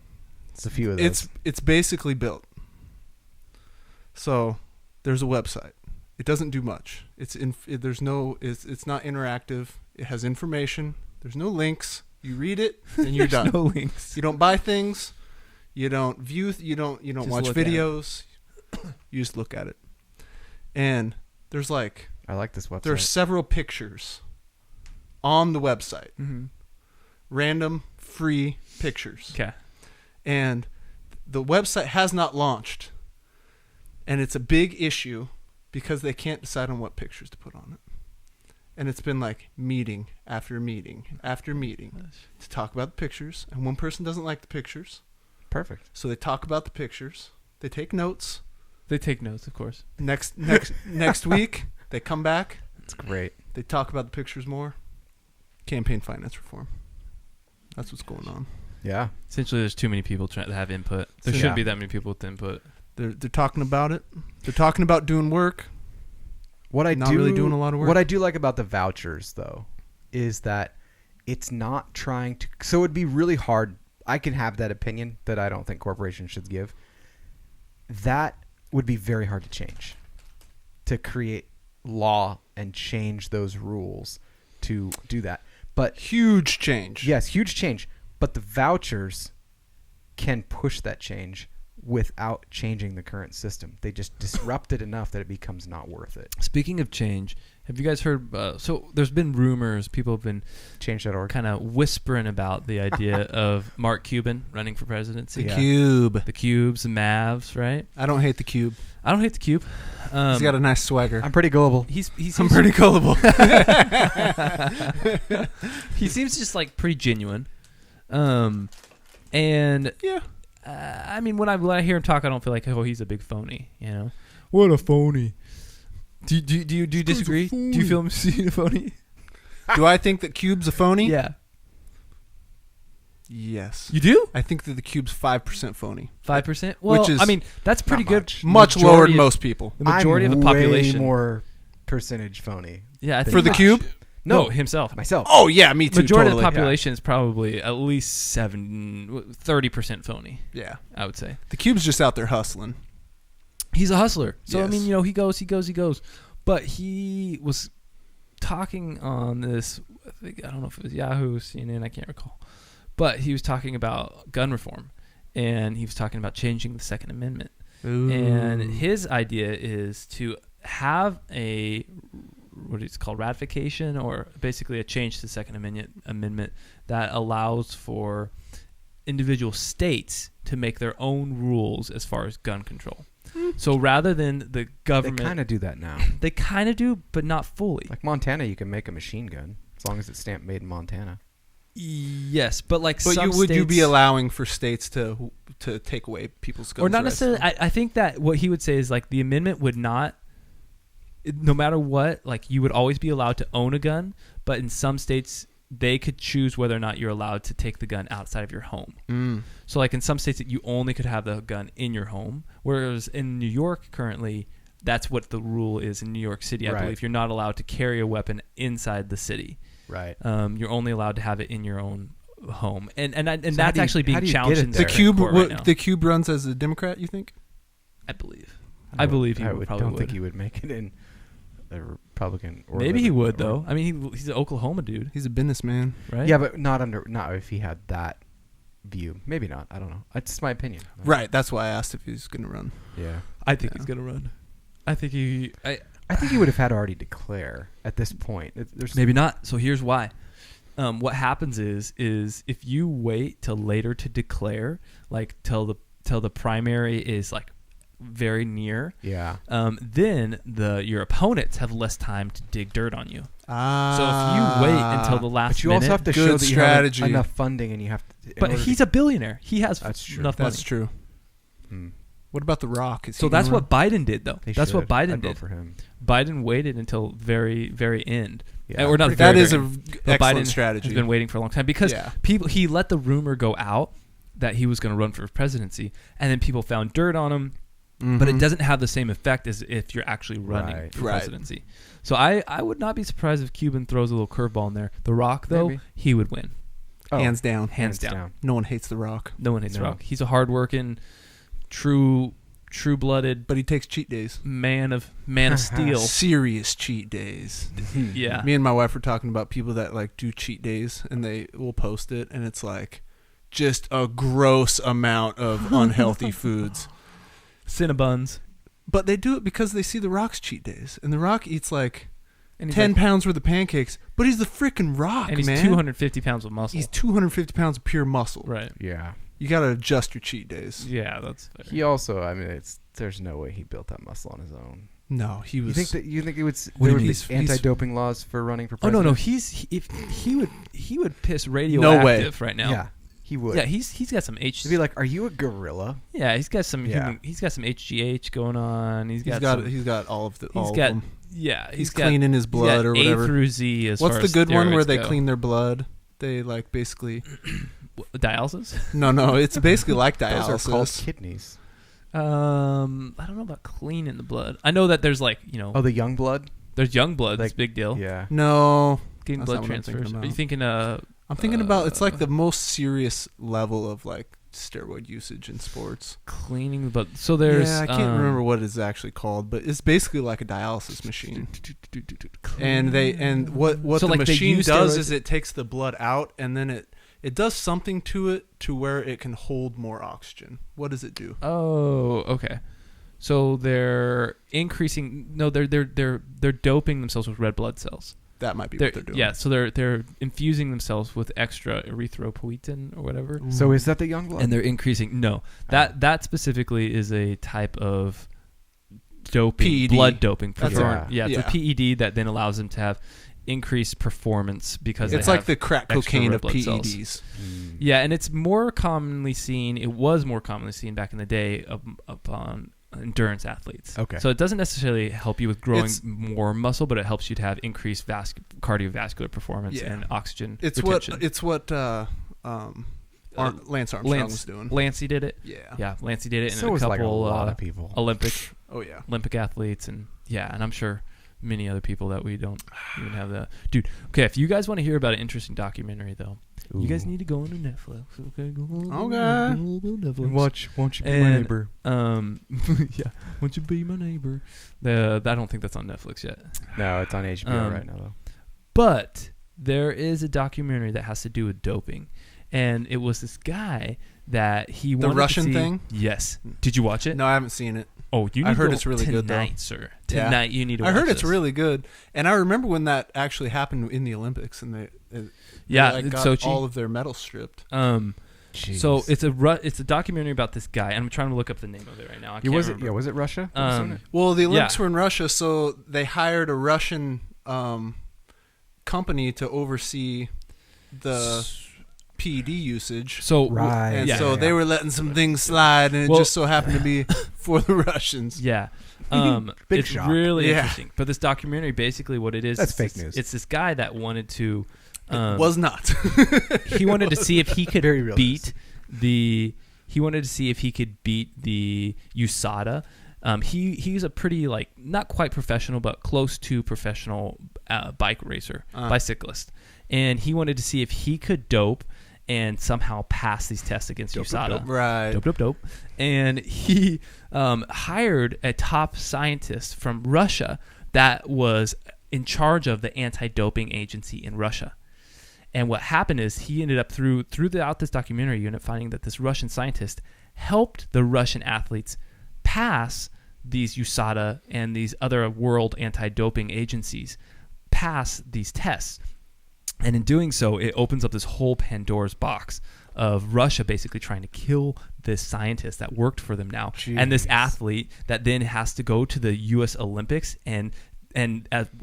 it's a few of those. It's basically built. So there's a website. It doesn't do much. It's not interactive. It has information. There's no links. You read it and you're done. No links. You don't buy things. You don't view. You don't Just watch look at it. videos. You just look at it. And there's I like this website. there's several pictures on the website. Mm-hmm. Random free pictures. Okay. And the website has not launched. And it's a big issue because they can't decide on what pictures to put on it. And it's been like meeting after meeting after meeting to talk about the pictures. And one person doesn't like the pictures. Perfect. So they talk about the pictures. They take notes. They take notes, of course. Next week, they come back. That's great. They talk about the pictures more. Campaign finance reform. That's what's going on. Yeah. Essentially, there's too many people trying to have input. There Yeah. shouldn't be that many people with input. They're talking about it. They're talking about doing work. What I Not do really doing a lot of work. What I do like about the vouchers though is that it's not trying to, so it'd be really hard. I can have that opinion that I don't think corporations should give. That would be very hard to change. To create law and change those rules to do that. But Huge change. yes, huge change. But the vouchers can push that change without changing the current system. They just disrupt it enough that it becomes not worth it. Speaking of change, have you guys heard? So there's been rumors. People have been Change.org. kind of whispering about the idea of Mark Cuban running for presidency. The Yeah. Cube. The Cubes, the Mavs, right? I don't hate the Cube. I don't hate the Cube. He's got a nice swagger. I'm pretty gullible. I'm pretty gullible. He seems just like pretty genuine. And Yeah. I mean, when I hear him talk, I don't feel like, oh, he's a big phony. You know, what a phony. Do you disagree? Do you feel him a phony? Do I think that Cube's a phony? Yeah, Yes. you do. I think that the Cube's 5% phony. 5%. Well, Which is I mean, that's pretty not good. much. Much Majority lower than of- most people. The majority I'm of the population. way more percentage phony. Yeah, I than think For the Cube? No, himself. Myself. Oh, yeah, me too. Majority totally. of the population is probably at least 30% phony. Yeah. I would say The Cube's just out there hustling. he's a hustler. So I Yes. mean, you know, he goes. But he was talking on this. I don't know if it was Yahoo, CNN. I can't recall. But he was talking about gun reform, and he was talking about changing the Second Amendment. And his idea is to have a what it's called ratification, or basically a change to the Second Amendment that allows for individual states to make their own rules as far as gun control. So rather than the They government, kind of do that now. they kind of do, but not fully. Like Montana, you can make a machine gun as long as it's stamped made in Montana. Yes, but like But some would you be states- allowing for states to take away people's guns? or not rights? necessarily? I think that what he would say is like the amendment would not, no matter what, like you would always be allowed to own a gun, but in some states they could choose whether or not you're allowed to take the gun outside of your home. Mm. So like in some states that you only could have the gun in your home, whereas in New York currently that's what the rule is in New York City. I Right. believe you're not allowed to carry a weapon inside the city. Right. You're only allowed to have it in your own home, and So how that's do you- actually how being do you challenged get it in The there? Supreme Cube, Court right now. the Cube runs as a Democrat. You think? I believe. I believe he would probably don't would. think he would make it in a Republican. Or Maybe he would Liberal. though. I mean, he's an Oklahoma dude, He's a businessman. right? Yeah, but not if he had that view. Maybe not. I don't know. It's just my opinion. Right. That's why I asked if he's going to run. Yeah. I think Yeah. he's gonna run. I think he. I think he would have had to already declare at this point. There's Maybe not. So here's why. What happens is if you wait till later to declare, like till the primary is like very near, Yeah. then your opponents have less time to dig dirt on you. Ah. So if you wait until the last But you minute, also have to Good show that strategy. you have enough funding, and you have to. but he's a billionaire. He has That's true. enough That's money. true. Hmm. What about The Rock? Is So he that's gonna what Biden did, though. They That's what should. Biden I'd vote did. for him. Biden waited until very, very end. Yeah. Or not run? very, That is very an end. But excellent Biden strategy. has been waiting for a long time because Yeah. he let the rumor go out that he was going to run for presidency, and then people found dirt on him. But it Mhm. doesn't have the same effect as if you're actually running Right. for Right. presidency. So I would not be surprised if Cuban throws a little curveball in there. The Rock, though, Maybe. he would win. Oh, Hands down. Hands down. No one hates The Rock, No one hates No. Rock. He's a hardworking, true-blooded but he takes cheat days. man of steel. Serious cheat days. Yeah. Me and my wife were talking about people that like do cheat days and they will post it and it's like just a gross amount of unhealthy foods. Cinnabons. But they do it because they see The Rock's cheat days. And The Rock eats like And he's 10 like- pounds worth of pancakes, but he's the freaking Rock, and he's man. 250 pounds of muscle. He's 250 pounds of pure muscle. right. Yeah. You got to adjust your cheat days. Yeah, that's fair. He also, I mean, there's no way he built that muscle on his own. No, he was. You think it would What do you there would mean? be He's- anti-doping laws for running for Oh no, president? no, he would piss radioactive right now. Yeah, he would. Yeah, he's got some H. He'd be like, "Are you a gorilla?" Yeah, he's got some Yeah. he's got some HGH going on. he's got all of he's all got of them. yeah, He's got, cleaning his blood or he's got whatever. A through Z as What's far the as good one where steroids they go. clean their blood? They like basically dialysis? no, it's basically like Those are called dialysis. kidneys. I don't know about cleaning the blood. I know that there's like, Oh, the young blood. there's young blood, that's a like- big deal. Yeah. No, Getting That's blood not what I'm thinking transfers. Are you about. thinking I'm thinking about it's like the most serious level of like steroid usage in sports. cleaning the blood? So there's I can't remember what it's actually called, but it's basically like a dialysis machine. And what So, the like, they machine use does steroids- is it takes the blood out and then it It does something to it to where it can hold more oxygen. What does it do? Oh, okay. So they're increasing. No, they're doping themselves with red blood cells. That might be what they're doing. Yeah, so they're infusing themselves with extra erythropoietin or whatever. So is that the young blood? And they're increasing. No, that specifically is a type of doping, PED. blood doping. That's It's a PED that then allows them to have increased performance because it's they like have the crack extra cocaine red of blood cells. PEDs. Yeah, and it's more commonly seen. It was more commonly seen back in the day upon endurance athletes. Okay. So it doesn't necessarily help you with growing It's- more muscle, but it helps you to have increased cardiovascular performance and oxygen retention. It's what Lance Armstrong was doing. Lancey did it. Yeah. Yeah, Lancey did it, and So a is couple like a lot of people. Olympic Oh yeah. athletes, and I'm sure many other people that we don't even have the dude. Okay, if you guys want to hear about an interesting documentary, though, you guys need to go into Netflix. Okay, go Netflix. Won't you be And, my neighbor? yeah, won't you be my neighbor? I don't think that's on Netflix yet. No, it's on HBO right now though. But there is a documentary that has to do with doping, and it was this guy that he wanted Russian to see, thing? Yes. Did you watch it? No, I haven't seen it. Oh, you need I heard to go it's really good, though. tonight, sir. Yeah. Tonight you need to. I heard watch it's this. really good, and I remember when that actually happened in the Olympics, and they it's got Sochi. all of their medals stripped. So it's a documentary about this guy, and I'm trying to look up the name of it right now. I can't remember. Was it Russia? that was doing it? Well, the Olympics were in Russia, so they hired a Russian company to oversee the PED usage. So Right. And yeah. so they were letting some things slide, and it Well- just so happened to be for the Russians. Yeah. Big it's shock. really Yeah. interesting. But this documentary, basically what it is, That's it's fake this- news. It's this guy that wanted to Was not. he wanted to see if he could Very real beat the USADA. He's a pretty not quite professional, but close to professional bike racer, bicyclist, and he wanted to see if he could dope and somehow pass these tests against USADA. Right. Dope. And he hired a top scientist from Russia that was in charge of the anti-doping agency in Russia. And what happened is he ended up throughout this documentary, you end up finding that this Russian scientist helped the Russian athletes pass these USADA and these other world anti-doping agencies, pass these tests. And in doing so, it opens up this whole Pandora's box of Russia basically trying to kill this scientist that worked for them now, and this athlete that then has to go to the U.S. Olympics and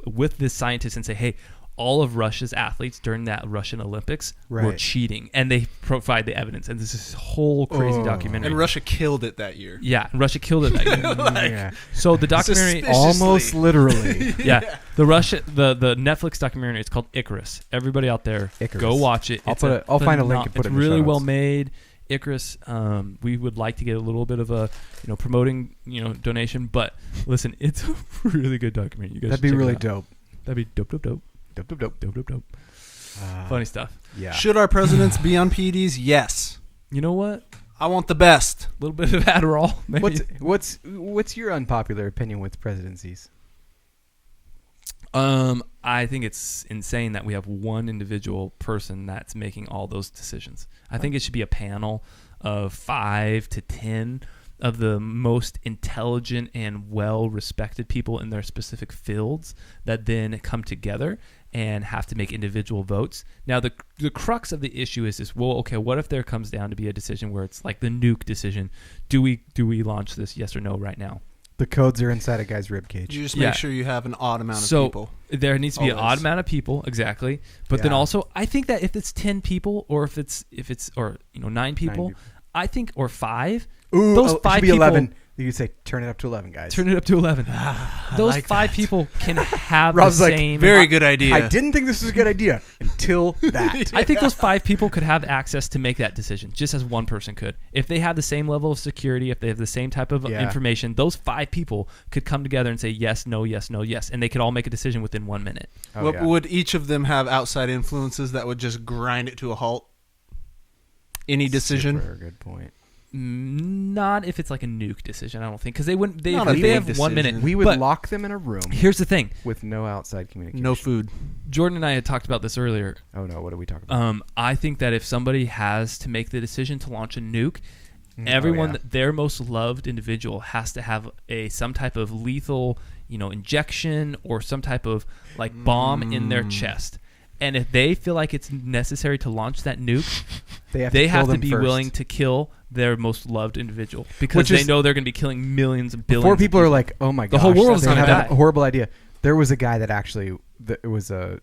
with this scientist and say, hey, all of Russia's athletes during that Russian Olympics were cheating, and they provide the evidence. And this is this whole crazy documentary. And Russia killed it that year. Yeah, and Russia killed it that year. Yeah. So the documentary, Almost literally. yeah, the Netflix documentary. It's called Icarus. Everybody out there, Icarus. go watch it. I'll find a link and put it in the It's really show well notes. made. Icarus. We would like to get a little bit of a promoting donation, but listen, it's a really good documentary. You guys That'd should be check it really out. dope. That'd be dope. Dope. Funny stuff. Yeah. Should our presidents be on PEDs? Yes. You know what? I want the best. A little bit of Adderall. Maybe. What's your unpopular opinion with presidencies? I think it's insane that we have one individual person that's making all those decisions. I think it should be a panel of 5 to 10 of the most intelligent and well-respected people in their specific fields that then come together and have to make individual votes. Now, the crux of the issue is well, okay, what if there comes down to be a decision where it's like the nuke decision? Do we launch this, yes or no, right now? The codes are inside a guy's ribcage. You just make sure you have an odd amount of people. There needs to be an odd amount of people, exactly. But then also, I think that if it's 10 people, or if it's 9 people, I think, or 5. Ooh, those it 5 should be people, 11. You could say turn it up to 11, guys. Turn it up to 11. Those like 5 people can have Rob's the like, same. Very good idea. I didn't think this was a good idea until that. I think those 5 people could have access to make that decision, just as one person could. If they have the same level of security, if they have the same type of information, those 5 people could come together and say yes, no, yes, no, yes, and they could all make a decision within 1 minute. Would each of them have outside influences that would just grind it to a halt? Any decision? Super good point. Not if it's like a nuke decision, I don't think, because they wouldn't. Not a They big have 1 minute. decision. We would But lock them in a room here's the thing: with no outside communication. No food. Jordan and I had talked about this earlier. Oh no, what are we talking about? I think that if somebody has to make the decision to launch a nuke, Mm, everyone, oh, yeah. their most loved individual, has to have some type of lethal, injection or some type of like bomb in their chest. And if they feel like it's necessary to launch that nuke, they have to be willing to kill their most loved individual because they know they're going to be killing millions and billions. Before people are like, "Oh my gosh, the whole world's they going to have die." a horrible idea." There was a guy that actually, it was a,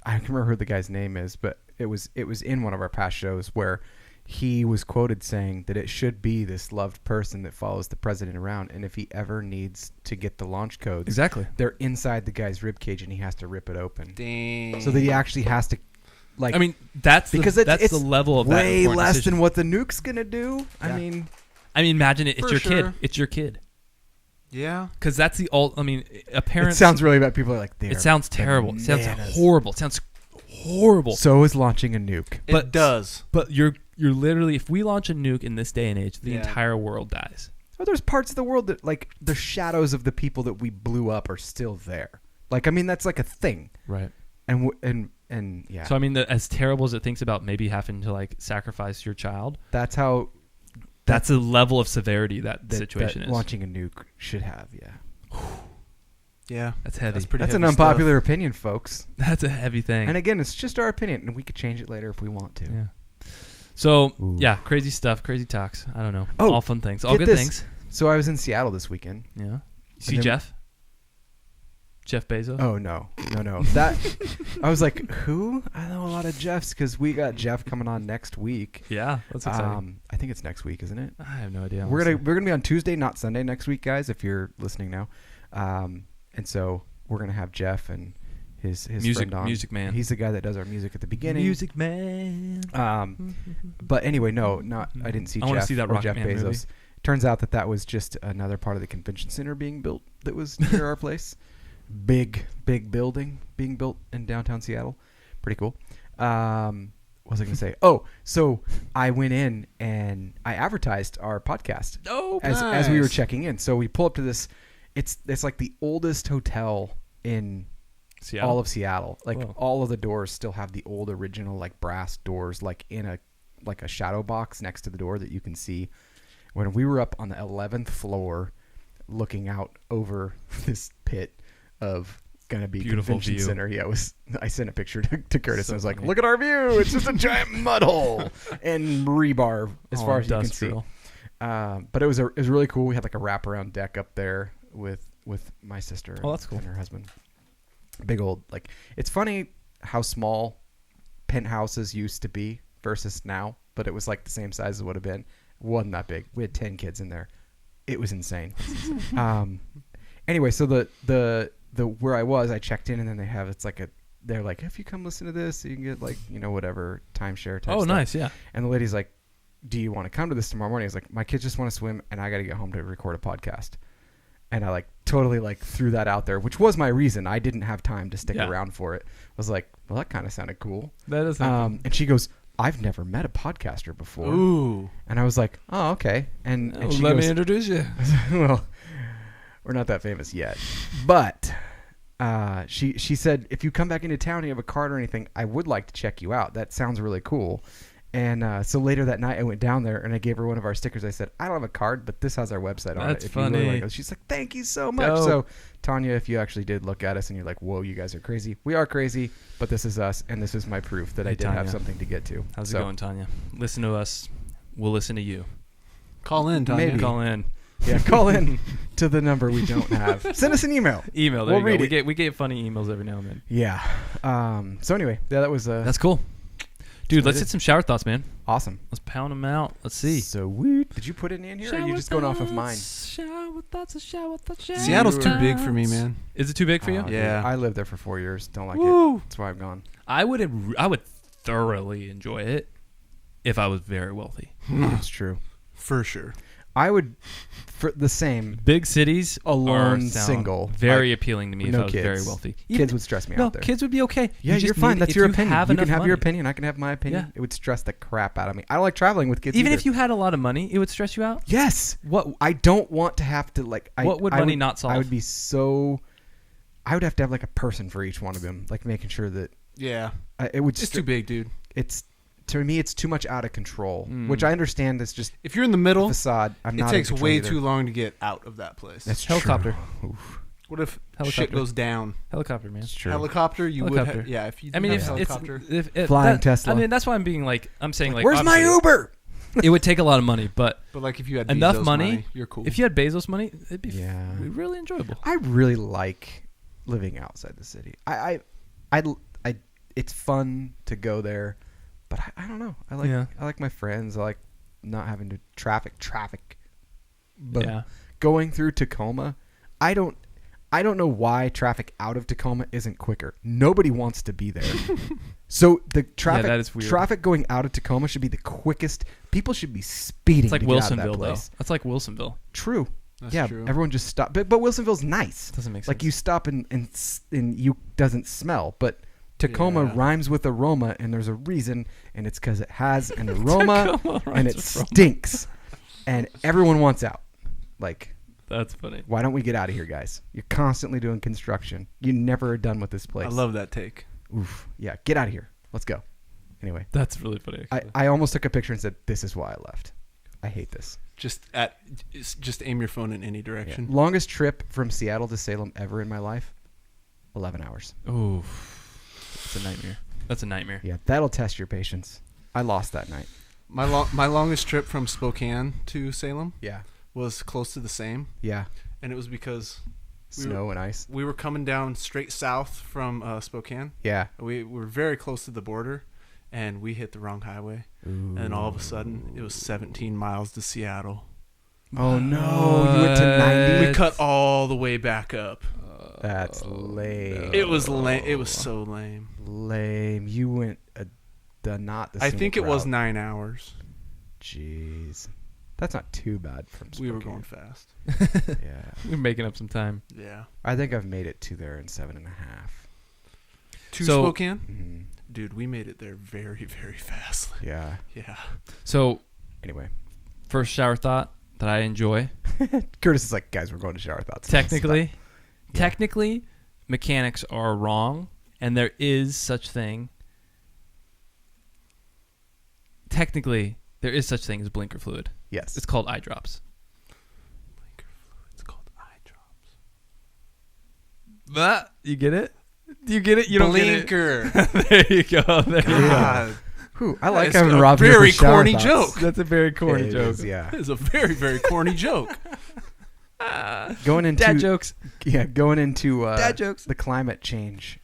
I can't remember who the guy's name is, but it was in one of our past shows where he was quoted saying that it should be this loved person that follows the president around, and if he ever needs to get the launch codes, Exactly. they're inside the guy's rib cage, and he has to rip it open. Dang. So that he actually has to, like, I mean, that's because that's it's the level of that way important less decision. than what the nuke's gonna do. Yeah. I mean, imagine it. It's For your sure. kid. It's your kid. Yeah. Because that's the old. I mean, a parent. it sounds really bad. People are like, It sounds terrible. It sounds bananas. horrible. It sounds horrible. So is launching a nuke. It does. But you're literally, if we launch a nuke in this day and age, the Yeah. entire world dies. Oh, there's parts of the world that, like, the shadows of the people that we blew up are still there. Like, I mean, that's like a thing. Right. And yeah. So I mean, as terrible as it thinks about maybe having to like sacrifice your child, that's how that's the level of severity that situation that is. launching a nuke should have. Yeah. Yeah. That's heavy. That's pretty That's heavy an stuff. unpopular opinion, folks. That's a heavy thing. And again, it's just our opinion, and we could change it later if we want to. Yeah. So Ooh. yeah, crazy stuff, crazy talks. I don't know. Oh, all fun things, all get good this. things. So I was in Seattle this weekend. Yeah. You see then- Jeff Bezos. Oh no. That I was like, who? I know a lot of Jeffs because we got Jeff coming on next week. Yeah, that's exciting. I think it's next week, isn't it? I have no idea. We're gonna be on Tuesday, not Sunday next week, guys. If you're listening now, and so we're gonna have Jeff and his friend on. music man. He's the guy that does our music at the beginning. Music man. But anyway, I didn't see I wanna Jeff see that or Rocket Jeff Man Bezos. movie. Turns out that was just another part of the convention center being built that was near our place. Big building being built in downtown Seattle. Pretty cool. What was I going to say? Oh, so I went in and I advertised our podcast as we were checking in. So we pull up to this. It's like the oldest hotel in Seattle? all of Seattle. Like Whoa. all of the doors still have the old original like brass doors, like in a shadow box next to the door that you can see. When we were up on the 11th floor, looking out over this pit of gonna be Beautiful convention view. center. Yeah, I sent a picture to Curtis So and I was like, funny. "Look at our view! It's just a giant mud hole and rebar as All far as you can see." industrial. But it was really cool. We had like a wraparound deck up there with my sister. Oh, that's cool. And her husband. Big old like. It's funny how small penthouses used to be versus now, but it was like the same size as it would have been. Wasn't that big. We had 10 kids in there. It was insane. Anyway, so the where I was, I checked in, and then they're like, if you come listen to this, you can get like, whatever timeshare type Oh, stuff. nice. Yeah. And the lady's like, do you want to come to this tomorrow morning? I was like, my kids just want to swim, and I got to get home to record a podcast. And I like totally like threw that out there, which was my reason. I didn't have time to stick Yeah. around for it. I was like, well, that kind of sounded cool. That is. And she goes, I've never met a podcaster before. Ooh. And I was like, oh, okay. And she let goes, me introduce you. well, we're not that famous yet. But she said, if you come back into town and you have a card or anything, I would like to check you out. That sounds really cool. And so later that night, I went down there and I gave her one of our stickers. I said, I don't have a card, but this has our website on That's it. If you really funny. wanna go. She's like, thank you so much. Dope. So, Tanya, if you actually did look at us and you're like, whoa, you guys are crazy. We are crazy, but this is us, and this is my proof that Hey, I did have Tanya. something to get to. How's So, it going, Tanya? Listen to us. We'll listen to you. Call in, Tanya. Maybe. Call in. Yeah, call in to the number we don't have. Send us an email. Email. There We'll you go. read it. We get funny emails every now and then. Yeah. So anyway, yeah, that was That's cool. Dude, what let's it hit is. some shower thoughts, man. awesome. Let's pound them out. Let's see. So weird. Did you put it in here, or are you just going off of mine? Shower thoughts, shower thoughts, shower Seattle's too thoughts. big for me, man. Is it too big for you? Dude, Yeah. I lived there for 4 years. Don't like Woo. it. That's why I've gone. I would thoroughly enjoy it if I was very wealthy. It's true. For sure. I would for the same Big cities alone, are sound single, very like, appealing to me if no I was very kids. wealthy. Kids would stress me no, out there. kids would be okay. Yeah, You you're just fine. need- That's if your you opinion. have You can enough have your money. opinion. I can have my opinion. Yeah. It would stress the crap out of me. I don't like traveling with kids Even either. if you had a lot of money, it would stress you out. Yes. What I don't want to have to like. What would money not solve? I would be so. I would have to have like a person for each one of them, like making sure that Yeah. it would. It's too big, dude. It's to me, it's too much out of control, which I understand is just If you're in the middle, facade. I'm it not. takes in control way either. too long to get out of that place. That's Helicopter. True. Oof. What if Helicopter. shit goes down? Helicopter, man. It's true. Helicopter, you Helicopter. would. Yeah, if you. I mean, have if a it's helicopter. if Flying that, Tesla. I mean, that's why I'm being like I'm saying like Where's my obviously, Uber? It would take a lot of money, but But like, if you had enough Bezos money, you're cool. if you had Bezos money, it'd be Yeah. really enjoyable. I really like living outside the city. I it's fun to go there, but I don't know. I like my friends. I like not having to traffic. But Yeah. going through Tacoma, I don't know why traffic out of Tacoma isn't quicker. Nobody wants to be there. So the traffic that is weird. traffic going out of Tacoma should be the quickest. People should be speeding It's like to get out of that Wilsonville, though. place. That's like Wilsonville. True. That's yeah, true. everyone just stop. But Wilsonville's nice. Doesn't make sense. Like you stop and you doesn't smell. But Tacoma Yeah. rhymes with aroma, and there's a reason, and it's because it has an aroma Tacoma and rhymes it with aroma. stinks, and everyone wants out. Like, That's funny. why don't we get out of here, guys? You're constantly doing construction. You never are done with this place. I love that take. Oof. Yeah, get out of here. Let's go. Anyway, That's really funny. I, Actually. I almost took a picture and said, "This is why I left. I hate this." Just aim your phone in any Yeah. direction. Longest trip from Seattle to Salem ever in my life, 11 hours. Oof. That's a nightmare. That's a nightmare. Yeah, that'll test your patience. I lost that night. My longest trip from Spokane to Salem Yeah. was close to the same, Yeah. and it was because Snow and ice. we were coming down straight south from Spokane. Yeah. We were very close to the border, and we hit the wrong highway. Ooh. And all of a sudden, it was 17 miles to Seattle. Oh no! You went to 90. We cut all the way back up. That's lame. It was lame. It was so lame. Lame. You went not the. I think it scenic was route. 9 hours. Jeez, that's not too bad from Spokane. We were going fast. Yeah. We're making up some time. Yeah. I think I've made it to there in 7.5. To So- Spokane? Mhm. Dude, we made it there very, very fast. Yeah. Yeah. So, Anyway, first shower thought that I enjoy. Curtis is like, guys, we're going to shower thoughts. Technically, mechanics are wrong, and there is such thing. Technically, there is such thing as blinker fluid. Yes. It's called eye drops. Blinker fluid's called eye drops. You get it? Do you get it? You don't Blinker. get it. There you go. There you go. God. Whew, I like That is having a Rob here very for shower corny thoughts. joke. That's a very corny It joke. is, yeah. That is a very, very corny joke. Going into Dad jokes. Yeah, going into Dad jokes. the climate change.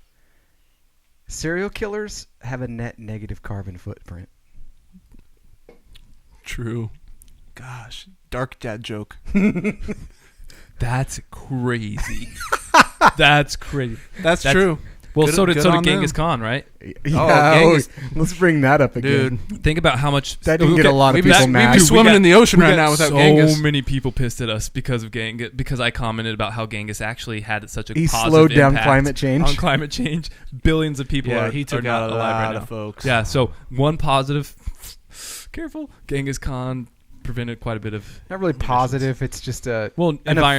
Serial killers have a net negative carbon footprint. True. Gosh. Dark dad joke. That's crazy. That's crazy. That's That's- true. Well, Good- so did good so on did Genghis them. Khan, right? Yeah, Genghis- let's bring that up again. Dude. Think about how much That didn't get a lot of We'd be, people we'd mad. be Dude, swimming in the ocean We right got now without so Genghis. many people pissed at us because of Genghis, because I commented about how Genghis actually had such a He positive slowed down impact climate change. on climate change. Billions of people Yeah, are, he took are out not a alive lot right now. of folks. Yeah, so one positive. Careful, Genghis Khan prevented quite a bit of Not really positive. It's just a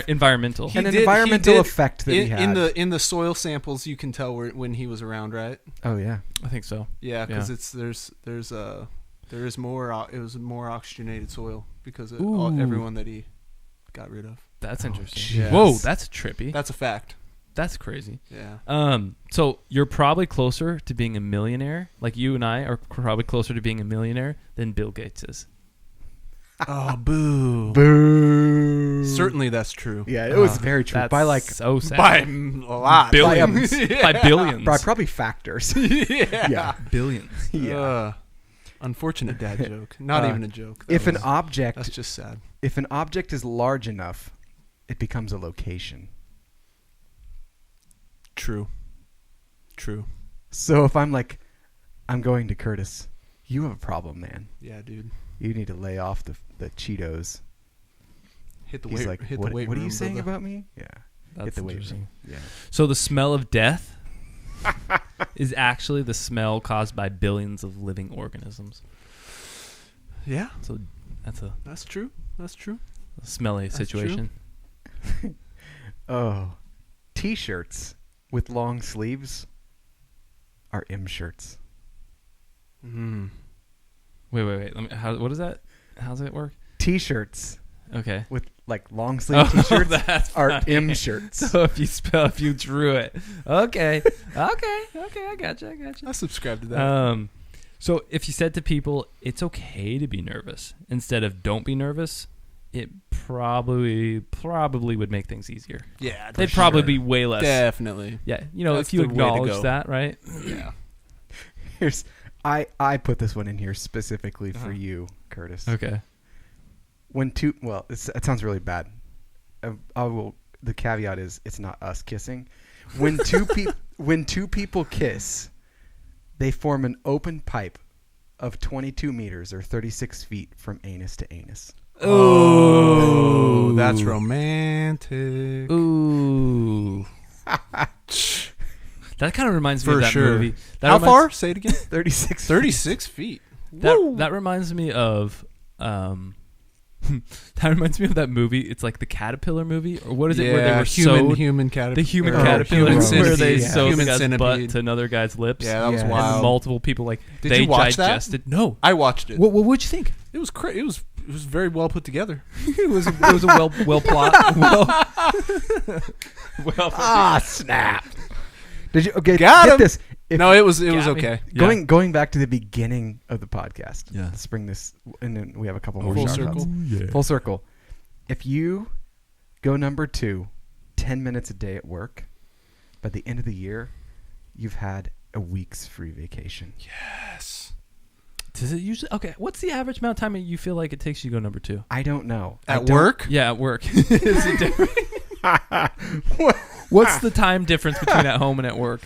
environmental. He an did- environmental he did- effect that he had. in the soil samples, you can tell when he was around, right? Oh yeah. I think so. Yeah, because Yeah. there is more. It was more oxygenated soil because of Ooh. everyone that he got rid of. That's interesting. jeez. Whoa, that's trippy. That's a fact. That's crazy. Yeah. So you're probably closer to being a millionaire, like you and I are probably closer to being a millionaire than Bill Gates is. Oh, boo. Boo. Certainly, that's true. Yeah, it was very true. That's By like so sad. By a lot. billions. Yeah. By billions. by probably factors. Yeah. Yeah. Billions. Yeah. Unfortunate dad joke. Not even a joke. That If an was- object That's just sad. if an object is large enough, it becomes a location. True. True. So if I'm like, I'm going to Curtis, you have a problem, man. Yeah, dude. You need to lay off the Cheetos. Hit the He's weight. like, hit what, the weight what are room, you saying brother. about me? Yeah. That's Hit the weight interesting. room. Yeah. So the smell of death is actually the smell caused by billions of living organisms. Yeah, So that's true. That's true. a smelly That's situation. Oh, T-shirts with long sleeves are M shirts. Mm. Wait. Let me, what is that? How does it work? T-shirts Okay. with like long sleeve T-shirts that's are funny. M shirts. So if you drew it. Okay. I gotcha. I subscribe to that. So if you said to people, it's okay to be nervous instead of don't be nervous, it probably would make things easier. Yeah, They'd probably be way less. Definitely. Yeah, you know, That's if you the way to acknowledge go. that, right? Yeah. Here's I put this one in here specifically for Uh-huh. you, Curtis. Okay. It sounds really bad. The caveat is it's not us kissing. When two people kiss, they form an open pipe of 22 meters or 36 feet from anus to anus. Oh, that's romantic. Ooh. That kind of reminds me For of that sure. movie. How far? Say it again. 36. 36 feet. That reminds me of that reminds me of that movie. It's like the caterpillar movie, or what is it? Where they were sewed human caterpillar. the human or caterpillar, human where centipede. they Yeah. sewed the Human guy's butt centipede. to another guy's lips. Yeah, that was Yeah. And wild. multiple people Did they you watch that? digested. No. I watched it. What'd you think? It was it was very well put together. It was a well plot. Well. Snap. Did you okay? Got get him. this. No, it was Got me. okay. Yeah. Going back to the beginning of the podcast. Yeah. Let's bring this, and then we have a couple more Full shout circle. outs. Full circle. If you go number 2, 10 minutes a day at work, by the end of the year, you've had a week's free vacation. Yes. Does it usually? Okay. What's the average amount of time you feel like it takes you to go number 2? I don't know. At work? Yeah, at work. Is it different? What's the time difference between at home and at work?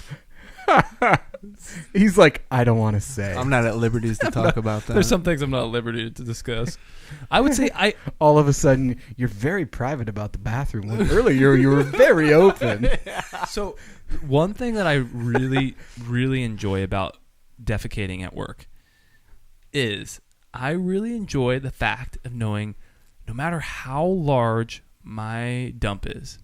He's like, I don't want to say. I'm not at liberties to talk about that. There's some things I'm not at liberty to discuss. I would say All of a sudden, you're very private about the bathroom. When earlier, you were very open. So one thing that I really, really enjoy about defecating at work is I really enjoy the fact of knowing no matter how large my dump is,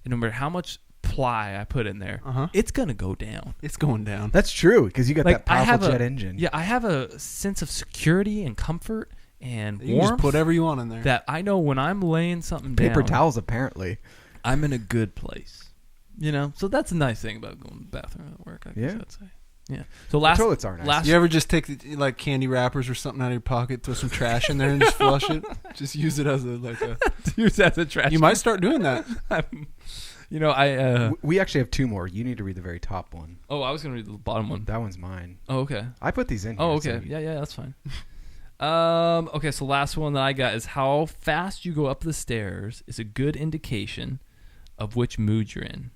and no matter how much ply I put in there, it's going to go down. It's going down. That's true, because you got Like, that I have powerful jet engine. Yeah, I have a sense of security and comfort and You can warmth just put whatever you want in there. that I know when I'm laying something Paper down, towels, apparently. I'm in a good place. You know? So that's a nice thing about going to the bathroom at work, I guess Yeah. I'd say. Yeah. So last toilets are nice. last You ever just take like candy wrappers or something out of your pocket, throw some trash in there, and just flush it? Just use it as a use that as a trash. You might start doing that. You know, I We actually have 2 more. You need to read the very top one. I was going to read the bottom one. That one's mine. Oh, okay. I put these in here. Oh, okay. so Yeah, that's fine. Okay, so last one that I got is how fast you go up the stairs is a good indication of which mood you're in.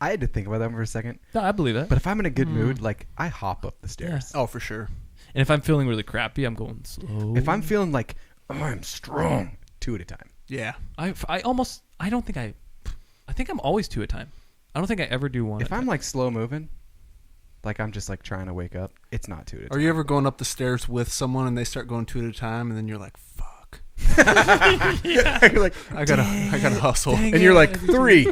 I had to think about that for a second. No, I believe that. But if I'm in a good mood, like, I hop up the stairs. Oh, for sure. And if I'm feeling really crappy, I'm going slow. If I'm feeling like, oh, I'm strong, 2 at a time. Yeah. I think I'm always 2 at a time. I don't think I ever do one. If I'm like slow moving, like I'm just like trying to wake up, it's not 2 at a time. Are you ever going up the stairs with someone and they start going 2 at a time, and then you're like, "Fuck, You're like, I gotta hustle." dang and you're like 3.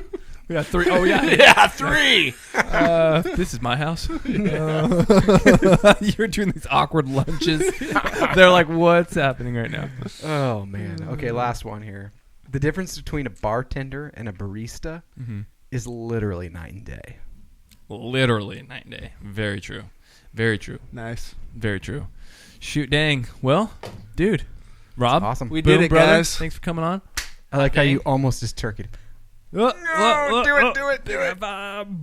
we got 3. Oh yeah, Yeah, 3. this is my house. You're doing these awkward lunches. They're like, what's happening right now? Oh man. Okay, last one here. The difference between a bartender and a barista is literally night and day. Literally night and day. Very true. Very true. Nice. Very true. Shoot, dang. Well, dude, Rob, Awesome. We boom, did it, brother. guys. Thanks for coming on. I like how dang. you almost just turkeyed. Do it.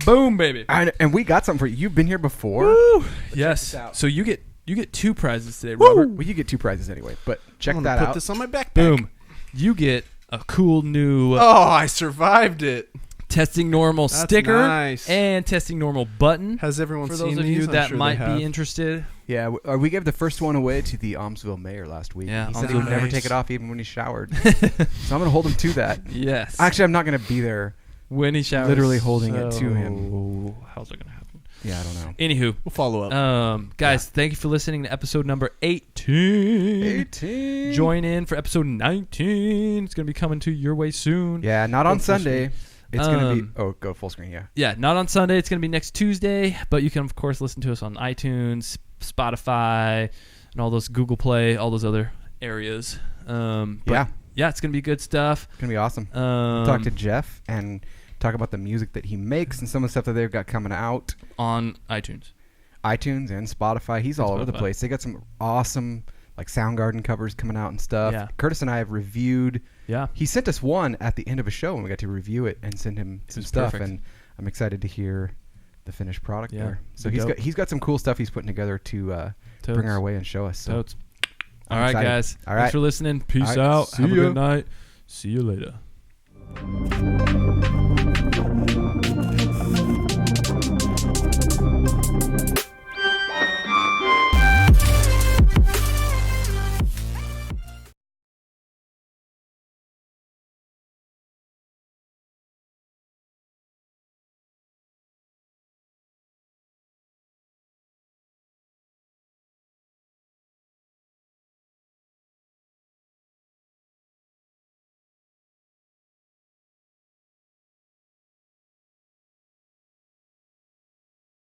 Boom, baby. And we got something for you. You've been here before. Woo. Yes. this out. So you get 2 prizes today, Robert. Well, you get 2 prizes anyway, but check I'm that gonna put out. this on my backpack. Boom. You get a cool new Oh, I survived it. Testing Normal That's sticker nice. and Testing Normal button. Has everyone For seen those of these? you I'm that sure might they have. be interested. Yeah, we gave the first one away to the Almsville mayor last week. Yeah, He said he would never nice. take it off even when he showered. So I'm going to hold him to that. Yes. Actually, I'm not going to be there. when he showers. literally holding it to him. How's that going to happen? Yeah, I don't know. Anywho. We'll follow up. Guys, thank you for listening to episode number 18. 18. Join in for episode 19. It's going to be coming to your way soon. Yeah, not on Go full Sunday. It's going to be... Oh, go full screen, yeah. Yeah, not on Sunday. It's going to be next Tuesday. But you can, of course, listen to us on iTunes, Spotify, and all those Google Play, all those other areas. Yeah. Yeah, it's going to be good stuff. It's going to be awesome. Talk to Jeff and talk about the music that he makes and some of the stuff that they've got coming out. On iTunes. iTunes and Spotify. He's all over the Spotify. place. They got some awesome like Soundgarden covers coming out and stuff. Yeah. Curtis and I have reviewed. Yeah. He sent us one at the end of a show and we got to review it and send him some was stuff. perfect. And I'm excited to hear the finished product Yeah. there. So Dope. he's got some cool stuff he's putting together to Totes. bring our way and show us. So Totes. I'm All right, excited. guys. All Thanks right. for listening. Peace All right. out. See Have a ya. good night. See you later.